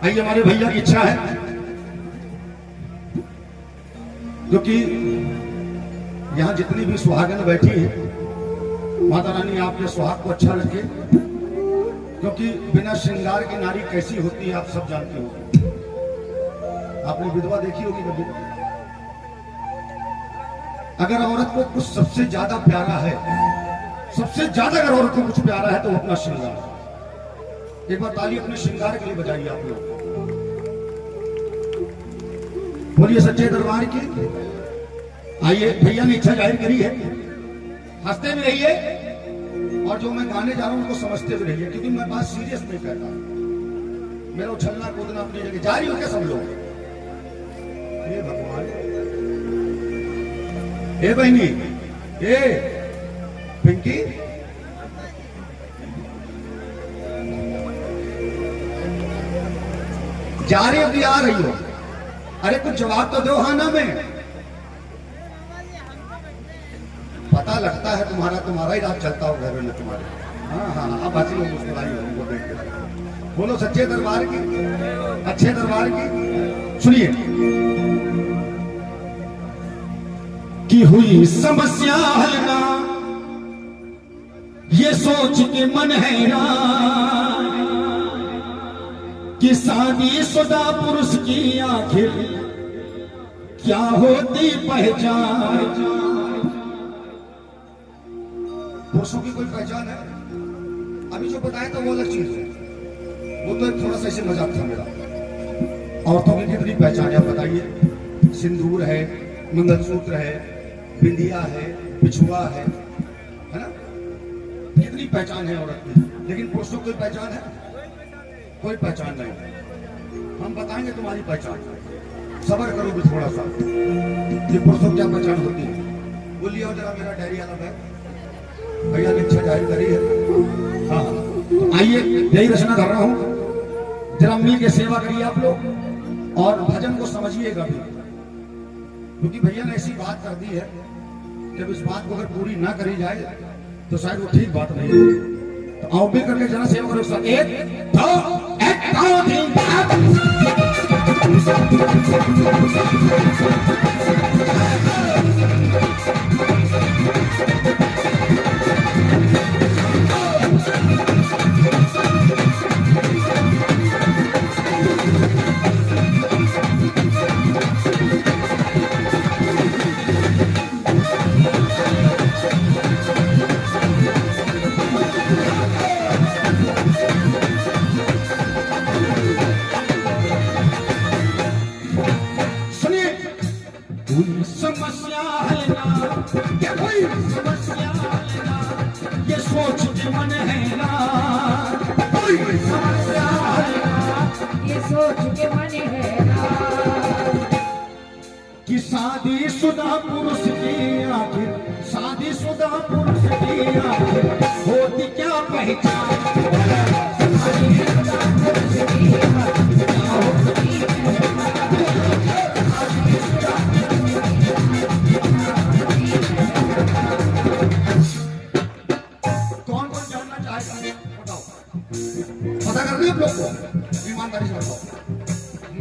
आइए, हमारे भैया की इच्छा है क्योंकि यहाँ जितनी भी सुहागन बैठी है, माता रानी आपके सुहाग को अच्छा लगे, क्योंकि बिना श्रृंगार की नारी कैसी होती है आप सब जानते हो। आपने विधवा देखी होगी कभी? अगर औरत को कुछ सबसे ज्यादा प्यारा है, सबसे ज्यादा अगर औरत को कुछ प्यारा है तो वो अपना श्रृंगार। एक बार ताली अपने श्रृंगार के लिए बजाइए आप लोग। बोलिए सच्चे दरबार की। आइए, भैया ने इच्छा जाहिर करी है, हंसते भी रहिए और जो मैं गाने जा रहा हूं उनको समझते भी रहिए, क्योंकि मैं बात सीरियस नहीं कहता। मेरा उछलना कूदना अपनी जगह जारी हो क्या सब लोग? हे भगवान, हे बहनी, हे पिंकी, जा रही हो कि आ रही हो? अरे कुछ जवाब तो दो हाँ ना में। पता लगता है तुम्हारा ही राज चलता हो घर में तुम्हारे। हाँ हाँ, अब हंसी लोग मुस्कुराई हो उनको देख के। बोलो सच्चे दरबार की, अच्छे दरबार की। सुनिए। की हुई समस्या हल ना, ये सोच के मन हैरान कि शादीशुदा पुरुष की आखिर क्या होती पहचान। पुरुषों की कोई पहचान है? अभी जो बताया था वो अलग चीज है, वो तो एक थोड़ा सा ऐसे मजाक था मेरा। औरतों की कितनी पहचान है आप बताइए? सिंदूर है, मंगलसूत्र है, बिंदिया है, बिछुआ है ना? कितनी पहचान है औरत की। लेकिन पुरुषों की कोई पहचान है? कोई पहचान नहीं। हम बताएंगे तुम्हारी पहचान, सबर करो भी थोड़ा सा कि पुरुषों की क्या पहचान होती है। बोलिए और जरा मेरा डायरी वाला बैग, भैया ने इच्छा जाहिर करी है। हाँ, तो आइए, यही रचना कर रहा हूं, जरा मिल के सेवा करिए आप लोग और भजन को समझिएगा भी, क्योंकि भैया ने ऐसी बात कर दी है जब इस बात को अगर पूरी ना करी जाए तो शायद वो ठीक बात नहीं होगी। तो आओ भी करके जरा सेवा करो सब। एक दो तीन समस्या है ना, क्या कोई समस्या है ना, ये सोच के मन है ना, कोई समस्या है ना, ये सोच के मन है ना, कि शादीशुदा पुरुष की आखिर, शादीशुदा पुरुष की आखिर होती क्या पहचान। शादीशुदा पुरुष की आखिर क्या होती पता कर रहे आप लोग को? ईमानदारी से बताओ।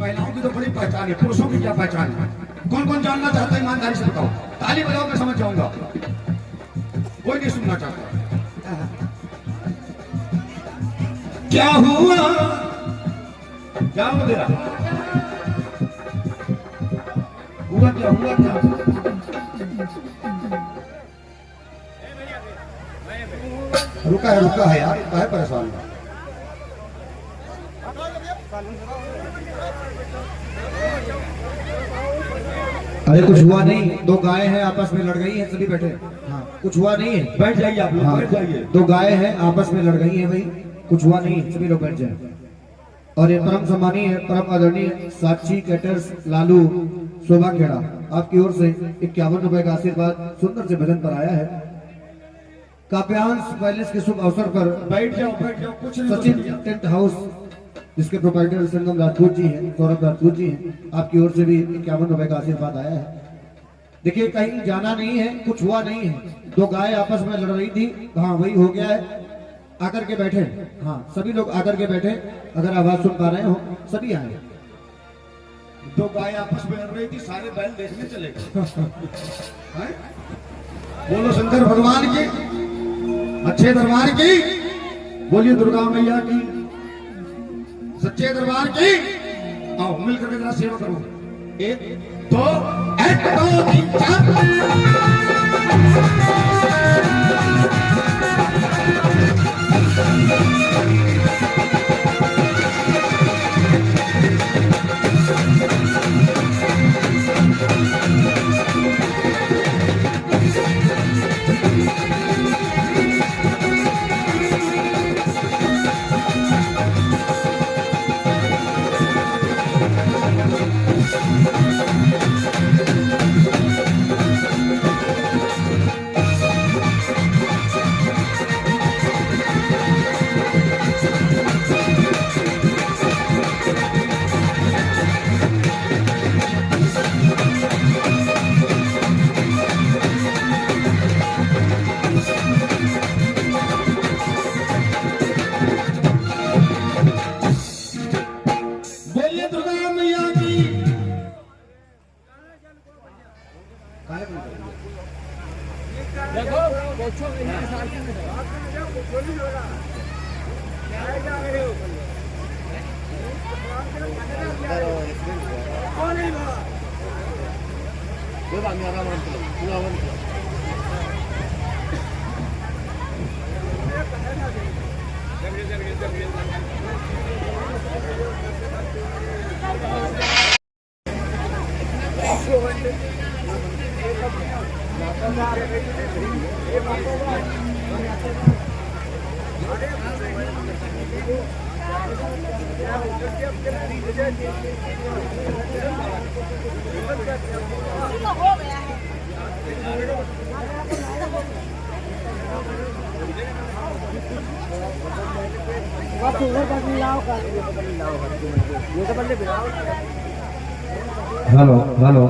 महिलाओं की तो बड़ी पहचान है, पुरुषों की क्या पहचान है? कौन कौन जानना चाहता है? ईमानदारी से बताओ। ताली बजाओ, मैं समझ जाऊंगा। कोई नहीं सुनना चाहता। क्या हुआ? क्या हो गया? हुआ क्या? हुआ क्या? रुका है यार, काहे परेशान है? अरे कुछ हुआ नहीं, दो गाय हैं आपस में लड़ गई हैं, सभी बैठे। हाँ कुछ हुआ नहीं है, बैठ जाइए आप लोग, हाँ, बैठ जाइए। दो गाय हैं आपस में लड़ गई हैं भाई, कुछ हुआ नहीं है, सभी लोग बैठ जाए। और ये परम सम्मानीय है, परम आदरणीय साक्षी कैटर्स लालू शोभा खेड़ा आपकी ओर से 51 रुपए का आशीर्वाद सुंदर से भजन पर आया है। काव्यांश पैलेस के शुभ अवसर पर बैठ जाओ, कुछ नहीं सचिन बोलिए। टेंट हाउस जिसके प्रोप्राइटर संगम राजपूत जी हैं, सौरभ राजपूत जी हैं, आपकी ओर से भी 51 रुपए का आशीर्वाद आया है। देखिए कहीं जाना नहीं है, कुछ हुआ नहीं है, दो गाय आपस में लड़ रही थी, हाँ वही हो गया है। आकर के बैठे, हाँ सभी लोग आकर के बैठे, अगर आवाज सुन पा रहे हो सभी आए। दो गाय आपस में लड़ रही थी, सारे बैल देखने चले गए। हैं? बोलो शंकर भगवान की, अच्छे दरबार की, बोलिए दुर्गा मैया की, सच्चे दरबार की। आओ मिलकर के जरा सेवा करो। एक दो, एक दो तीन चार। बोलिए दुर्गा मैया की। हेलो हेलो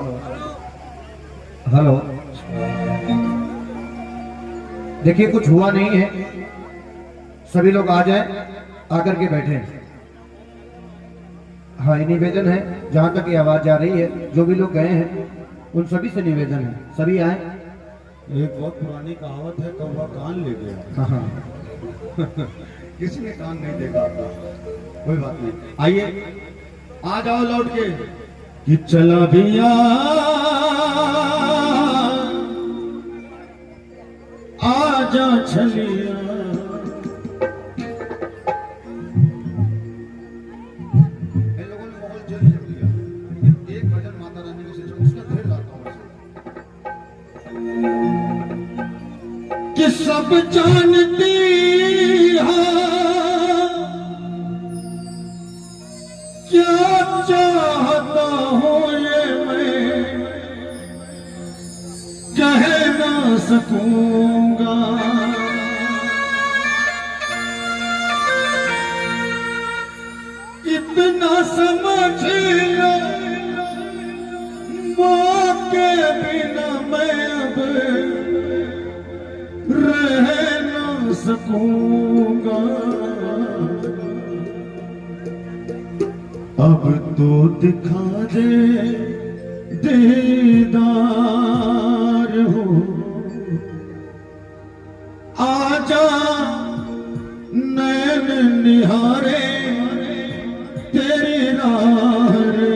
हेलो, देखिए कुछ हुआ नहीं है, सभी लोग आ जाए, आकर के बैठे। हाँ ये निवेदन है, जहां तक ये आवाज जा रही है, जो भी लोग गए हैं उन सभी से निवेदन है, सभी आए। एक बहुत पुरानी कहावत है, कौवा कान ले गया। हाँ हाँ किसी ने कान नहीं देखा आपका, कोई बात नहीं। आइए आ जाओ लौट के कि चला भैया आजा छलिया। इन लोगों ने माहौल चेंज कर दिया। एक भजन माता रानी को से उसका फिर लाता हूँ कि सब जानती क्या चाहता हूँ ये मैं कह ना सकूंगा। इतना समझ लो माँ के बिना मैं अब रह ना सकूंगा। अब तो दिखा दे दीदार हो, आजा नैन निहारे तेरी राह रे।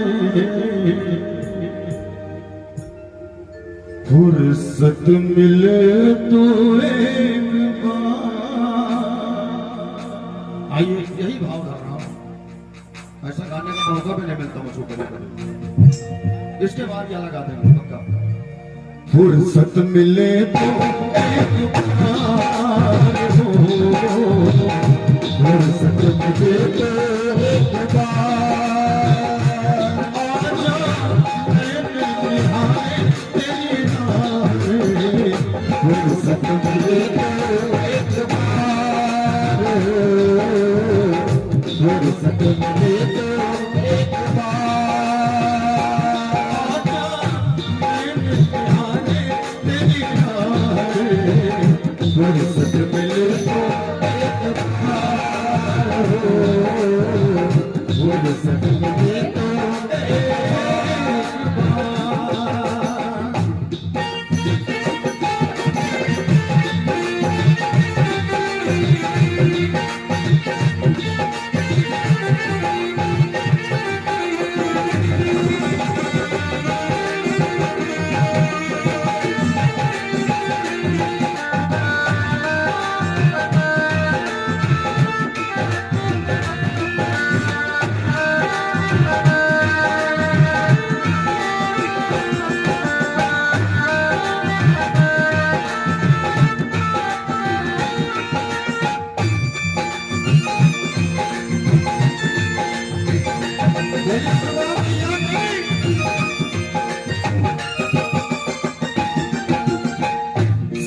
फुर्सत मिले तो एक बार। आइए यही भाव कर रहा हूं, ऐसा कभी नहीं मिलता मुझको कभी। इसके बाद क्या लगा देंगे पक्का। फुर्सत मिले तो एक बार हो, फुर्सत मिले तो एक बार आजा मेरे निहारे तेरी नारे, फुर्सत मिले तो एक बार, फुर्सत मिले तो एक बार आजा मेरे निहारे तेरी नारे, फुर्सत मिले तो एक बार, फुर्सत मिले तो एक बार।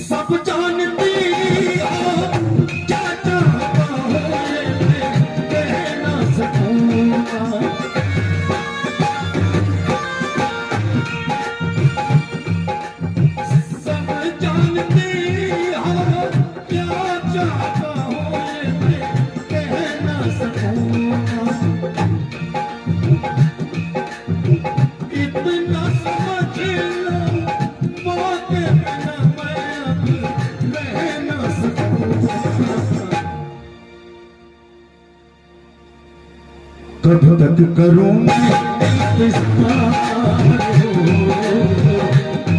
सब जानती हो क्या चाहता है मैं कह ना सकूंगा, सब जानती हो क्या चाहता है मैं कह ना सकूंगा, इतना समझ लो मौके बिना मैं अब रह ना सकूंगा। कब तक करूं मैं इंतजार,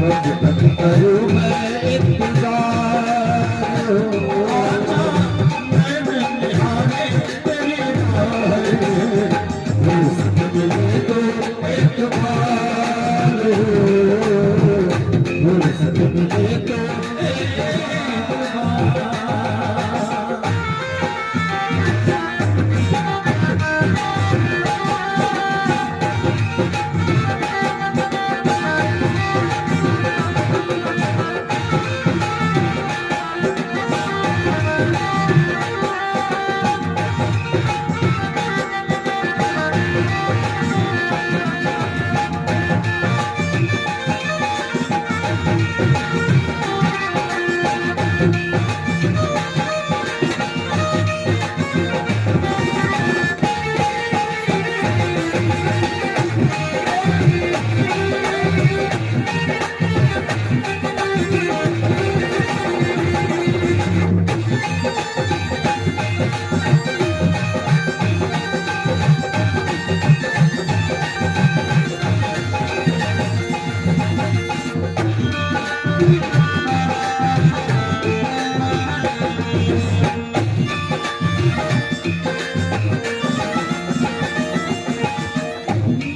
कब तक करूं मैं इंतजार, आजा मेरे निहारे तेरी नारे, फुर्सत मिले तो एक बार, फुर्सत मिले तो एक बार।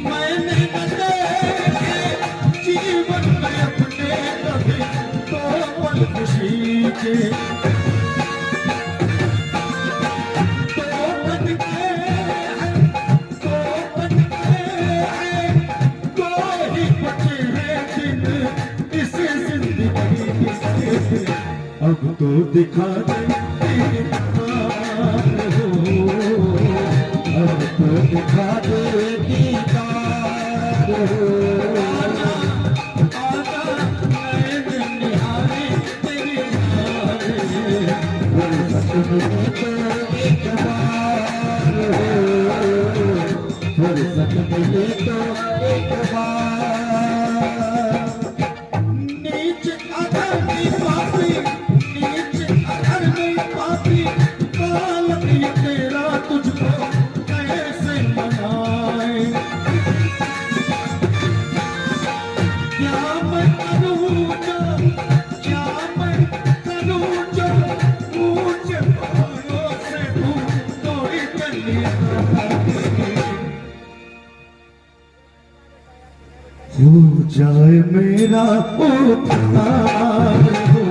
मैंने न देखे जीवन में अपने कभी तो पल खुशी के, तो बनके हैं, तो बनके हैं, तो ही बचे हैं दिन इस जिंदगी के, अब तो दिखा दे तेरी कार हो, अब तो दिखा दे दीदार हो, आजा आजा मेरे निहारे तेरी नारे, फुर्सत मिले तो एक बार हो, फुर्सत मिले तो एक बार। नीच अधर में पापी, नीच अधर में पापी, कालक ये तेरा तुझको कैसे मनाए, क्या मैं करूँ जो, क्या मैं करूँ जो ऊंचे पहाड़ों से तू तोड़ी चली आए। जाए मेरा उद्धार हो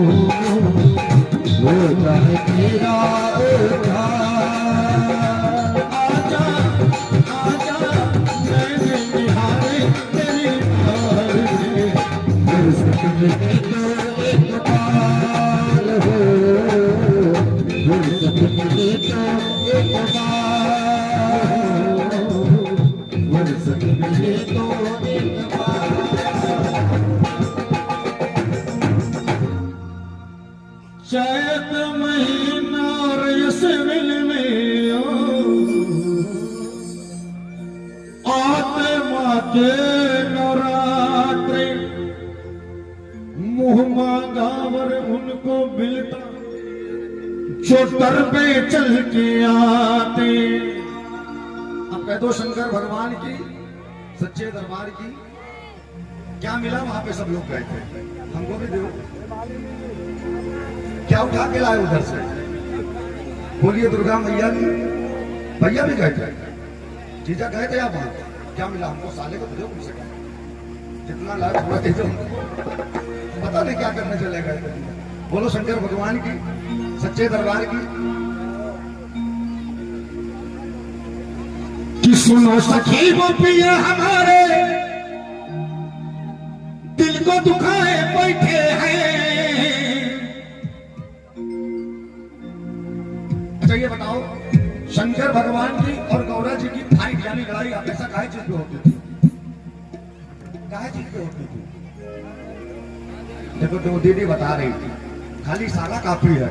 जाए मेरा उद्धार। आजा आजा मैंने निहारे तेरी प्यार में, मेरे सपने तो एक बार हो, मेरे सपने तो एक बार हो, मेरे सपने तो एक बार। चैत महीना और यसमिल में आते माते नवरात्रे, मुँह मांगावर उनको मिलता जो दर पे चल के आते। अब कह दो शंकर भगवान की सच्चे दरबार की क्या मिला वहां पे सब लोग गए थे, हमको भी दो क्या उठा के लाए उधर से। बोलिए दुर्गा मैया की। भैया भी गए थे, जीजा गए थे आप वहां, क्या मिला हमको? साले को दो कम से कम, जितना लाए थोड़ा दे दो, पता नहीं क्या करने चले गए थे। बोलो शंकर भगवान की सच्चे दरबार की। कि सुनो सखी वो पिया हमारे दिल को दुखाए बैठे हैं। अच्छा ये बताओ, शंकर भगवान की और गौरा जी की फाइट यानी लड़ाई हमेशा काहे चीज पे होती थी? काहे चीज पे होती थी? देखो तो दीदी बता रही थी, खाली साला काफी है।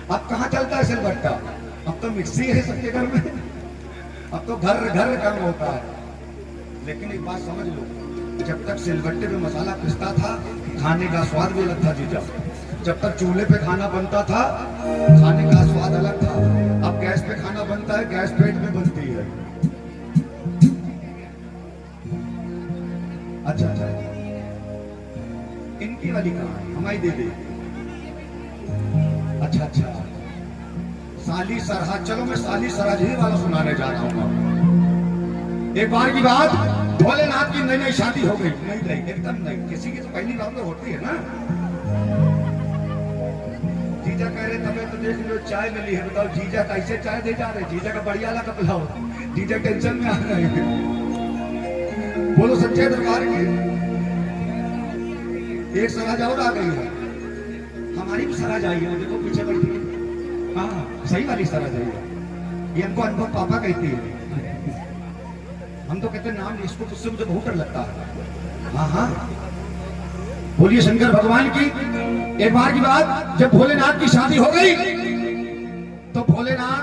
अब कहाँ चलता है सिलबट्टा? अब तो मिक्सी है सबके घर में, अब तो घर घर कम होता है। लेकिन एक बात समझ लो, जब तक सिलबट्टे में मसाला पिसता था खाने का स्वाद भी अलग था जीजा। जब तक चूल्हे पे खाना बनता था खाने का स्वाद अलग था। अब गैस पे खाना बनता है, गैस पेट में बनती है। अच्छा अच्छा, इनकी वाली कहाँ है? हमारी दे दे। अच्छा अच्छा, साली सरहद। चलो मैं साली सरहद ही वाला सुनाने जा रहा हूँ। एक बार की बात, भोलेनाथ की नई नई शादी हो गई। नहीं नहीं, एकदम नहीं, किसी की तो पहली बार तो होती है ना। जीजा कह रहे तबे तो देख लो चाय मिली है। बताओ जीजा कैसे चाय दे जा रहे? जीजा का बढ़िया वाला कप लाओ, जीजा टेंशन में आ रहे हैं। बोलो सच्चे दरबार की। एक सराज और आ गई है, हमारी भी सराज आई है, देखो पीछे बैठी है। हाँ सही वाली सराज आई है, ये हमको अनुभव पापा कहती है। हम तो कहते नाम इसको, तुझसे मुझे बहुत डर लगता है। हाँ हाँ, बोलिए शंकर भगवान की। एक बार की बात, जब भोलेनाथ की शादी हो गई तो भोलेनाथ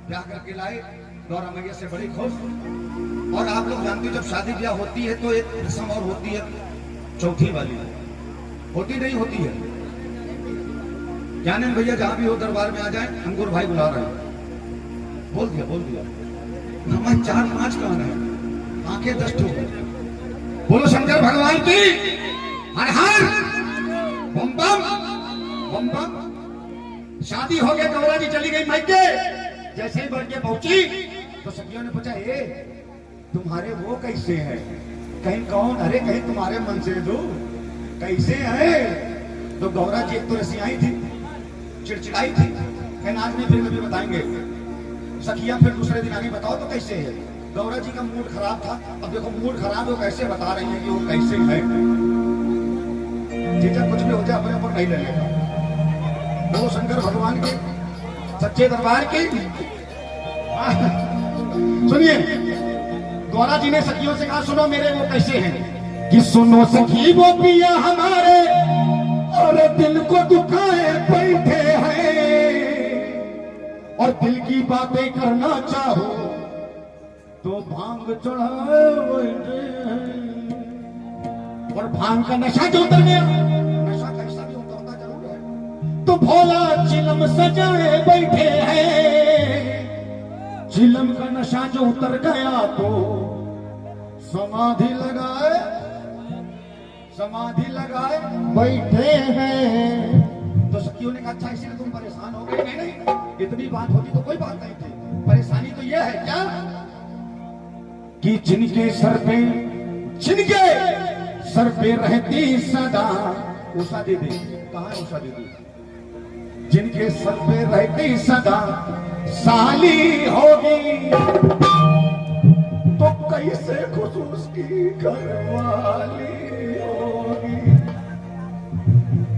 ब्याह करके लाए गौरा मैया से बड़ी खुश। और आप लोग जानते हो जब शादी ब्याह होती है तो एक रस्म और होती है, चौथी वाली होती नहीं होती है। ज्ञानंद भैया जहां भी हो दरबार में आ जाए, अंकुर भाई बुला रहे हैं। बोल दिया बोल दिया। हमारे 4-5 कान है, आंखें 10 हो गई। बोलो शंकर भगवान की हर हर बम बम बम बम। शादी हो गई, गौरा जी चली गई मायके। जैसे ही बढ़ के पहुंची तो सखियों ने पूछा, ए तुम्हारे वो कैसे हैं? कहीं कौन? अरे कहीं तुम्हारे मन से दो कैसे है? तो गौरा जी एक तो रसियाई थी, चिड़चिड़ाई थी, कहीं आज नहीं फिर कभी बताएंगे। सखिया फिर दूसरे दिन आगे बताओ तो कैसे है? गौरा जी का मूड खराब था। अब देखो मूड खराब है, कैसे बता रही है कि वो कैसे है। जीजा कुछ भी हो जाए अपने ऊपर नहीं लगेगा। वो शंकर भगवान के सच्चे दरबार की। सुनिए, गौरा जी ने सखियों से कहा, सुनो मेरे वो कैसे हैं? कि सुनो सखी वो पिया हमारे और दिल को दुखाए बैठे हैं, और दिल की बातें करना चाहो तो भांग चढ़ाए बैठे हैं। और भांग का नशा जो उतर गया, नशा कैसा भी उतरता जरूर है, तो भोला चिलम सजाए बैठे हैं। चिलम का नशा जो उतर गया तो समाधि लगाए बैठे हैं। तो सखियों ने कहा, अच्छा इसीलिए तुम परेशान हो गए? नहीं नहीं, इतनी बात होती तो कोई बात नहीं थी। परेशानी तो यह है क्या कि जिनके सर पे रहती सदा, उषा दीदी कहाँ है उषा दीदी, जिनके सर पे रहती सदा साली होगी, तो कैसे खुश उसकी घरवाली होगी।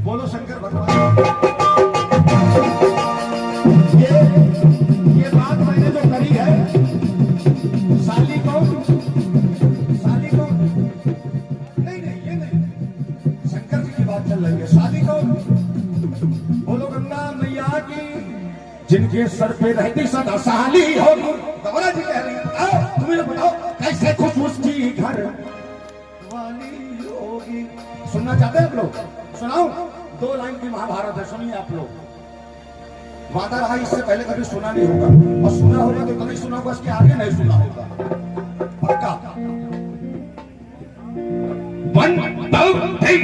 बोलो शंकर भगवान। ये बात मैंने जो करी है, साली कौन, साली कौन, नहीं नहीं ये नहीं, शंकर जी की बात चल रही है। साली कौन, बोलो गंगा मैया की, जिनके सर पे रहती सदा साली होगी। गौरा जी कह रही है, तुम्हें बताओ कैसे खुश उसकी घर वाली होगी। सुनना चाहते हैं आप लोग, सुनाओ, 2 लाइन की महाभारत है, सुनिए आप लोग। वादा रहा इससे पहले कभी सुना नहीं होगा, और सुना होगा तो कभी सुना होगा, इसके आगे नहीं सुना होगा पक्का। 1 2 3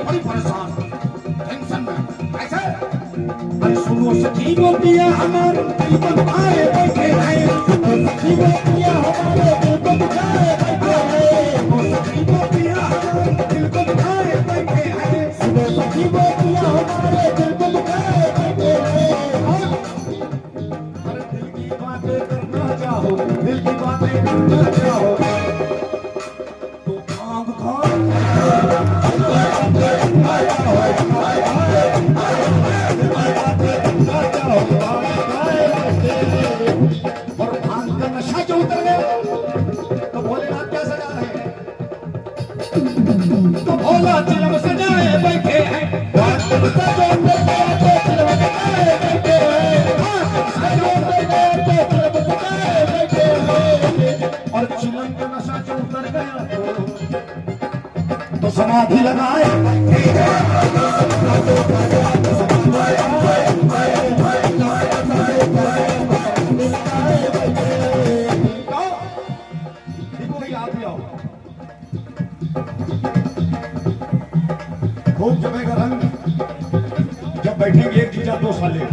बड़ी परेशान टेंशन में ऐसे। अरे सुनो सखी गोपियां हमारे दिल को दुखाए बैठे हैं, सखी गोपियां हमारे दिल को दुखाए बैठे हैं, सखी गोपियां हमारे दिल को दुखाए बैठे हैं, सुनो सखी गोपियां हमारे दिल को दुखाए बैठे हैं। अरे दिल की बातें करना चाहो, दिल की बातें करना चाहो तो भाग भाग और भांग का नशा जो उतर गया तो भोलेनाथ क्या सजा रहे हैं, तो भोला चिलम सजाए बैठे हैं, और चिलम का नशा जो उतर गया तो समाधि लगाए। खूब जमेगा रंग जब बैठेंगे एक जीजा 2 साले।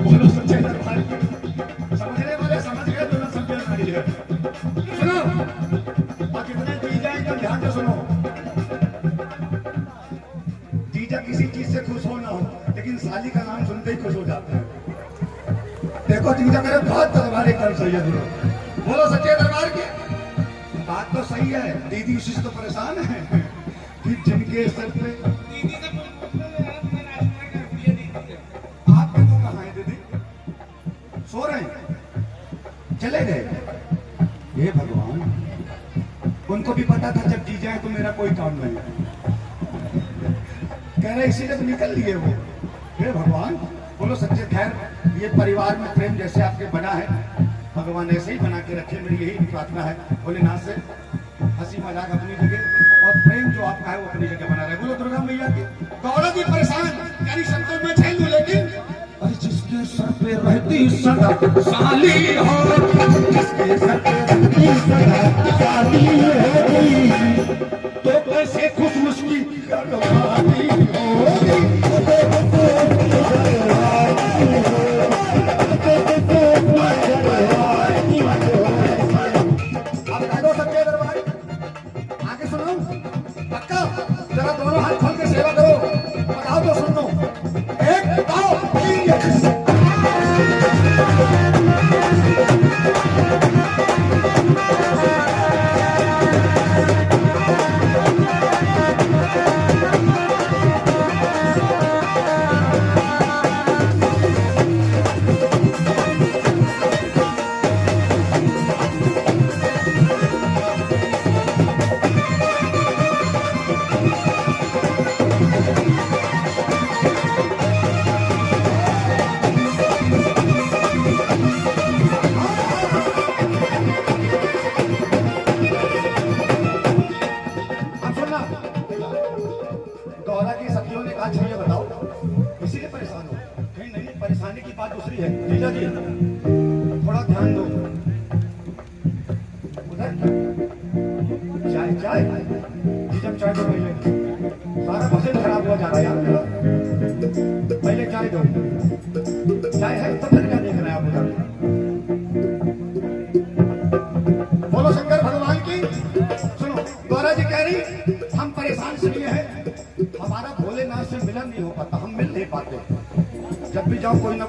बोलो सच्चे दरबार की, समझने वाले समझ गए, जो ना समझे नहीं है। सुनो और कितने जीजा एकदम ध्यान से सुनो। जीजा किसी चीज से खुश हो ना हो, लेकिन साली का नाम सुनते ही खुश हो जाते हैं। देखो जीजा मेरे बहुत दरबार एकदम सही है। बोलो सच्चे दरबार की। बात तो सही है, दीदी उसी से तो परेशान है कि जिनके सर पे दीदी से आपके तो कहाँ है दीदी, सो रहे हैं, चले गए। ये भगवान, उनको भी पता था जब जी जाए तो मेरा कोई काम नहीं है, कह रहे इसीलिए तो निकल लिए वो। हे भगवान, बोलो सच्चे। खैर ये परिवार में प्रेम जैसे आपके बना है, भगवान ऐसे ही बना के रखे, मेरी यही प्रार्थना है भोलेनाथ से। हंसी मजाक अपनी जगह और प्रेम जो आपका है वो अपनी जगह बना रहे। बोलो दुर्गा मैया की। गौरा जी परेशान, यानी शंकर में झेल लूं, लेकिन अरे जिसके सर पे रहती सदा साली हो, जिसके सर पे रहती सदा साली होगी, तो कैसे खुश उसकी घरवाली होगी। जरा दोनों हाथ खोल के सेवा करो, बताओ तो सुन लो। 1 2 3 और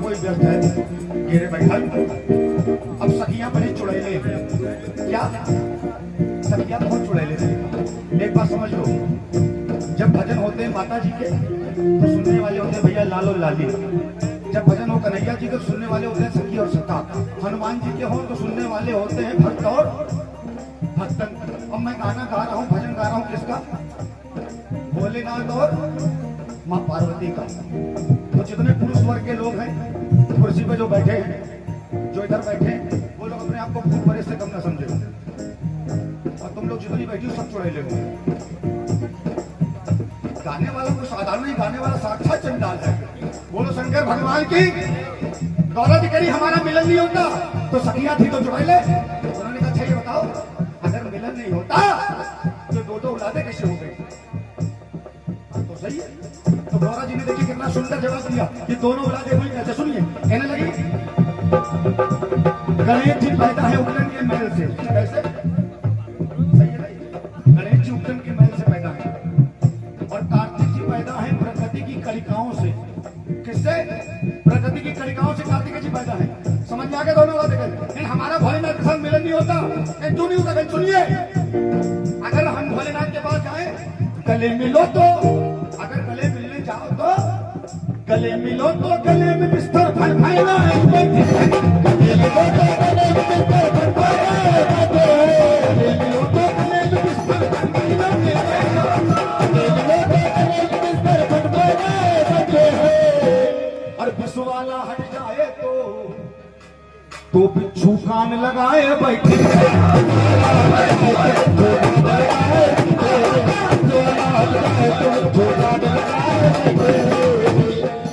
कोई व्यस्त है घेरे बैठा। अब सखियां बड़ी चुड़ैले क्या, सखियां बहुत चुड़ैले थे। एक बात समझ लो, जब भजन होते हैं माता जी के तो सुनने वाले होते हैं भैया लाल और लाली। जब भजन हो कन्हैया जी के तो सुनने वाले होते हैं सखी और सखा। हनुमान जी के हो तो सुनने वाले होते हैं भक्त और भक्तन। अब मैं गाना गा रहा हूँ, भजन गा रहा हूँ किसका, भोलेनाथ और माँ पार्वती का। तो जितने पुरुष वर्ग के लोग हैं कुर्सी पे जो बैठे हैं, जो इधर बैठे हैं, वो लोग अपने आप को भूत परे से कम न समझे। और तुम लोग जितनी बैठी हो सब चुड़ैले हो। गाने वाला कुछ साधारण नहीं, गाने वाला साक्षात चंडाल है। बोलो शंकर भगवान की। गौरा जी करी हमारा मिलन नहीं होता तो सखियां थी तो चुड़ैले। उन्होंने कहा अच्छा ये बताओ, अगर मिलन नहीं होता तो दो औलादे कैसे हो गई? तो सही है। तो गौरा जी ने देखिए कितना सुंदर जवाब दिया कि दोनों औलादे हुई कैसे। सुनिए, कहने लगी गणेश जी पैदा है उपटन के महल से। कैसे? सही है भाई, गणेश जी उपटन के महल से पैदा है। और कार्तिक जी पैदा है प्रकृति की कलिकाओं से। किससे? प्रकृति की कलिकाओं से कार्तिक जी पैदा है। समझ में आ गया दोनों बातें? लेकिन हमारा भोलेनाथ के साथ मिलन नहीं होता। क्यों नहीं होता? सुनिए, अगर हम भोलेनाथ के पास जाए गले मिलो तो, अगर गले मिलने जाओ तो गले मिलो तो गले में बिस्तर भर भाईना है। गले मिलो तो गले में बिस्तर भर भाईना है। गले मिलो तो गले में बिस्तर भर भाईना है। और विश्व वाला हट जाए तो बिच्छू कान लगाए बैठे।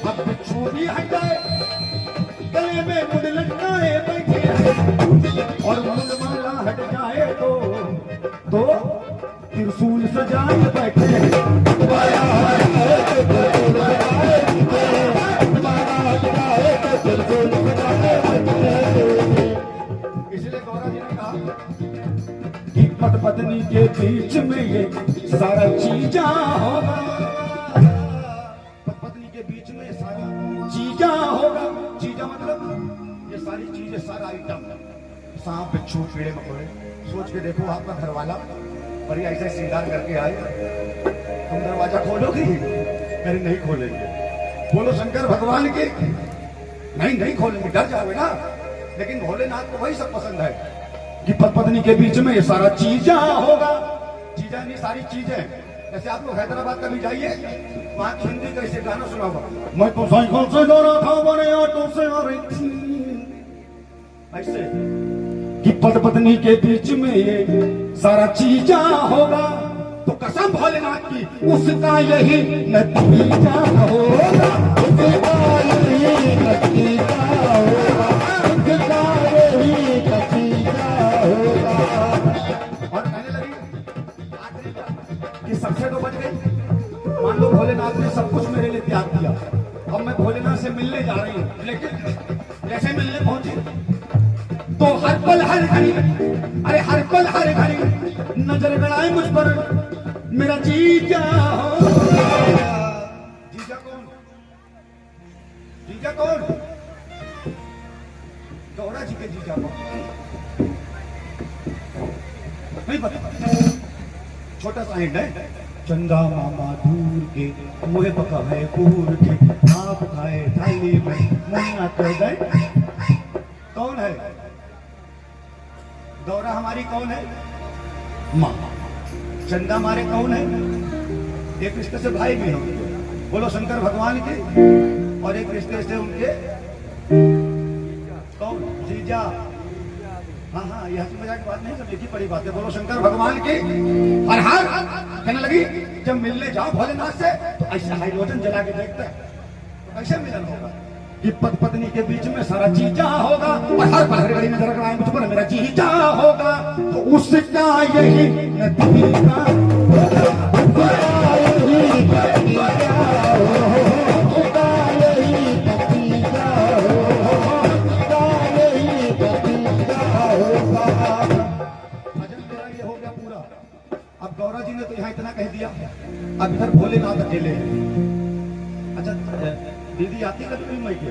अब बिच्छू भी हट जाए, गले में मुंड लटकाए बैठे। और मुंडमाला हट जाए तो त्रिशूल सजाए बैठे। इसलिए गौरा जी ने कहा कि पति पत्नी के बीच में ये सारा चीजा होगा। पत्नी के बीच में सारा चीजा होगा। चीजा मतलब ये सारी चीजें, सारा आइटम, सांप बिच्छू कीड़े मकोड़े। सोच के देखो आपका घर वाला बड़ी ऐसे श्रृंगार करके आए, तुम दरवाजा खोलोगी? अरे नहीं खोलेंगे। बोलो शंकर भगवान की। नहीं खोलेंगे, डर जाओगे ना। लेकिन भोलेनाथ को वही सब पसंद है कि पत्नी के बीच में ये सारा चीजा होगा। चीजा नहीं, सारी चीजें। जैसे आप लोग हैदराबाद कभी जाइए, वहां हिंदी कैसे गाना सुना होगा, मैं तो साइकिल से जा रहा था, बड़े ऑटो से आ रही थी। ऐसे कि पत्नी के बीच में ये सारा चीजा होगा। तो कसम भोलेनाथ की, उसका यही नतीजा होगा। उसका यही नतीजा होगा। उसका यही नतीजा होगा। और कहने लगी आखिरी बात कि सबसे तो बच गई। मान लो भोलेनाथ ने सब कुछ मेरे लिए त्याग दिया, अब मैं भोलेनाथ से मिलने जा रही हूँ। लेकिन जैसे मिलने पहुंची तो हर पल हर घड़ी, अरे हर पल हर घड़ी नजर गड़ाए मुझ पर मेरा जीजा हो। जीजा कौन? जीजा कौन? गौरा जी के जीजा कौन? नहीं पता। छोटा सा हिंट है। चंदा मामा दूर के मुहे पकाए पूर के, आप खाए थाली में मुन्ना कर गए। कौन है गौरा? हमारी कौन है? माँ। चंदा हमारे कौन है? एक रिश्ते से भाई भी हो। बोलो शंकर भगवान के। और एक रिश्ते से उनके कौन? जीजा। हाँ, यह हंसी मजाक की बात नहीं, सब एक ही बड़ी बात है। बोलो शंकर भगवान की। और हाँ, कहने लगी जब मिलने जाओ भोलेनाथ से तो ऐसा हाइड्रोजन जला के देखते हैं तो कैसे मिलन होगा कि पत्नी के बीच में सारा चीजा होगा। और हर पल घड़ी नजर लगाए मुझ पर मेरा चीजा होगा। तो उसका यही नतीजा हो गया पूरा। अब गौरा जी ने तो यहाँ इतना कह दिया, अब इधर भोलेनाथ अकेले हैं। अच्छा दीदी आती कभी कोई मई के?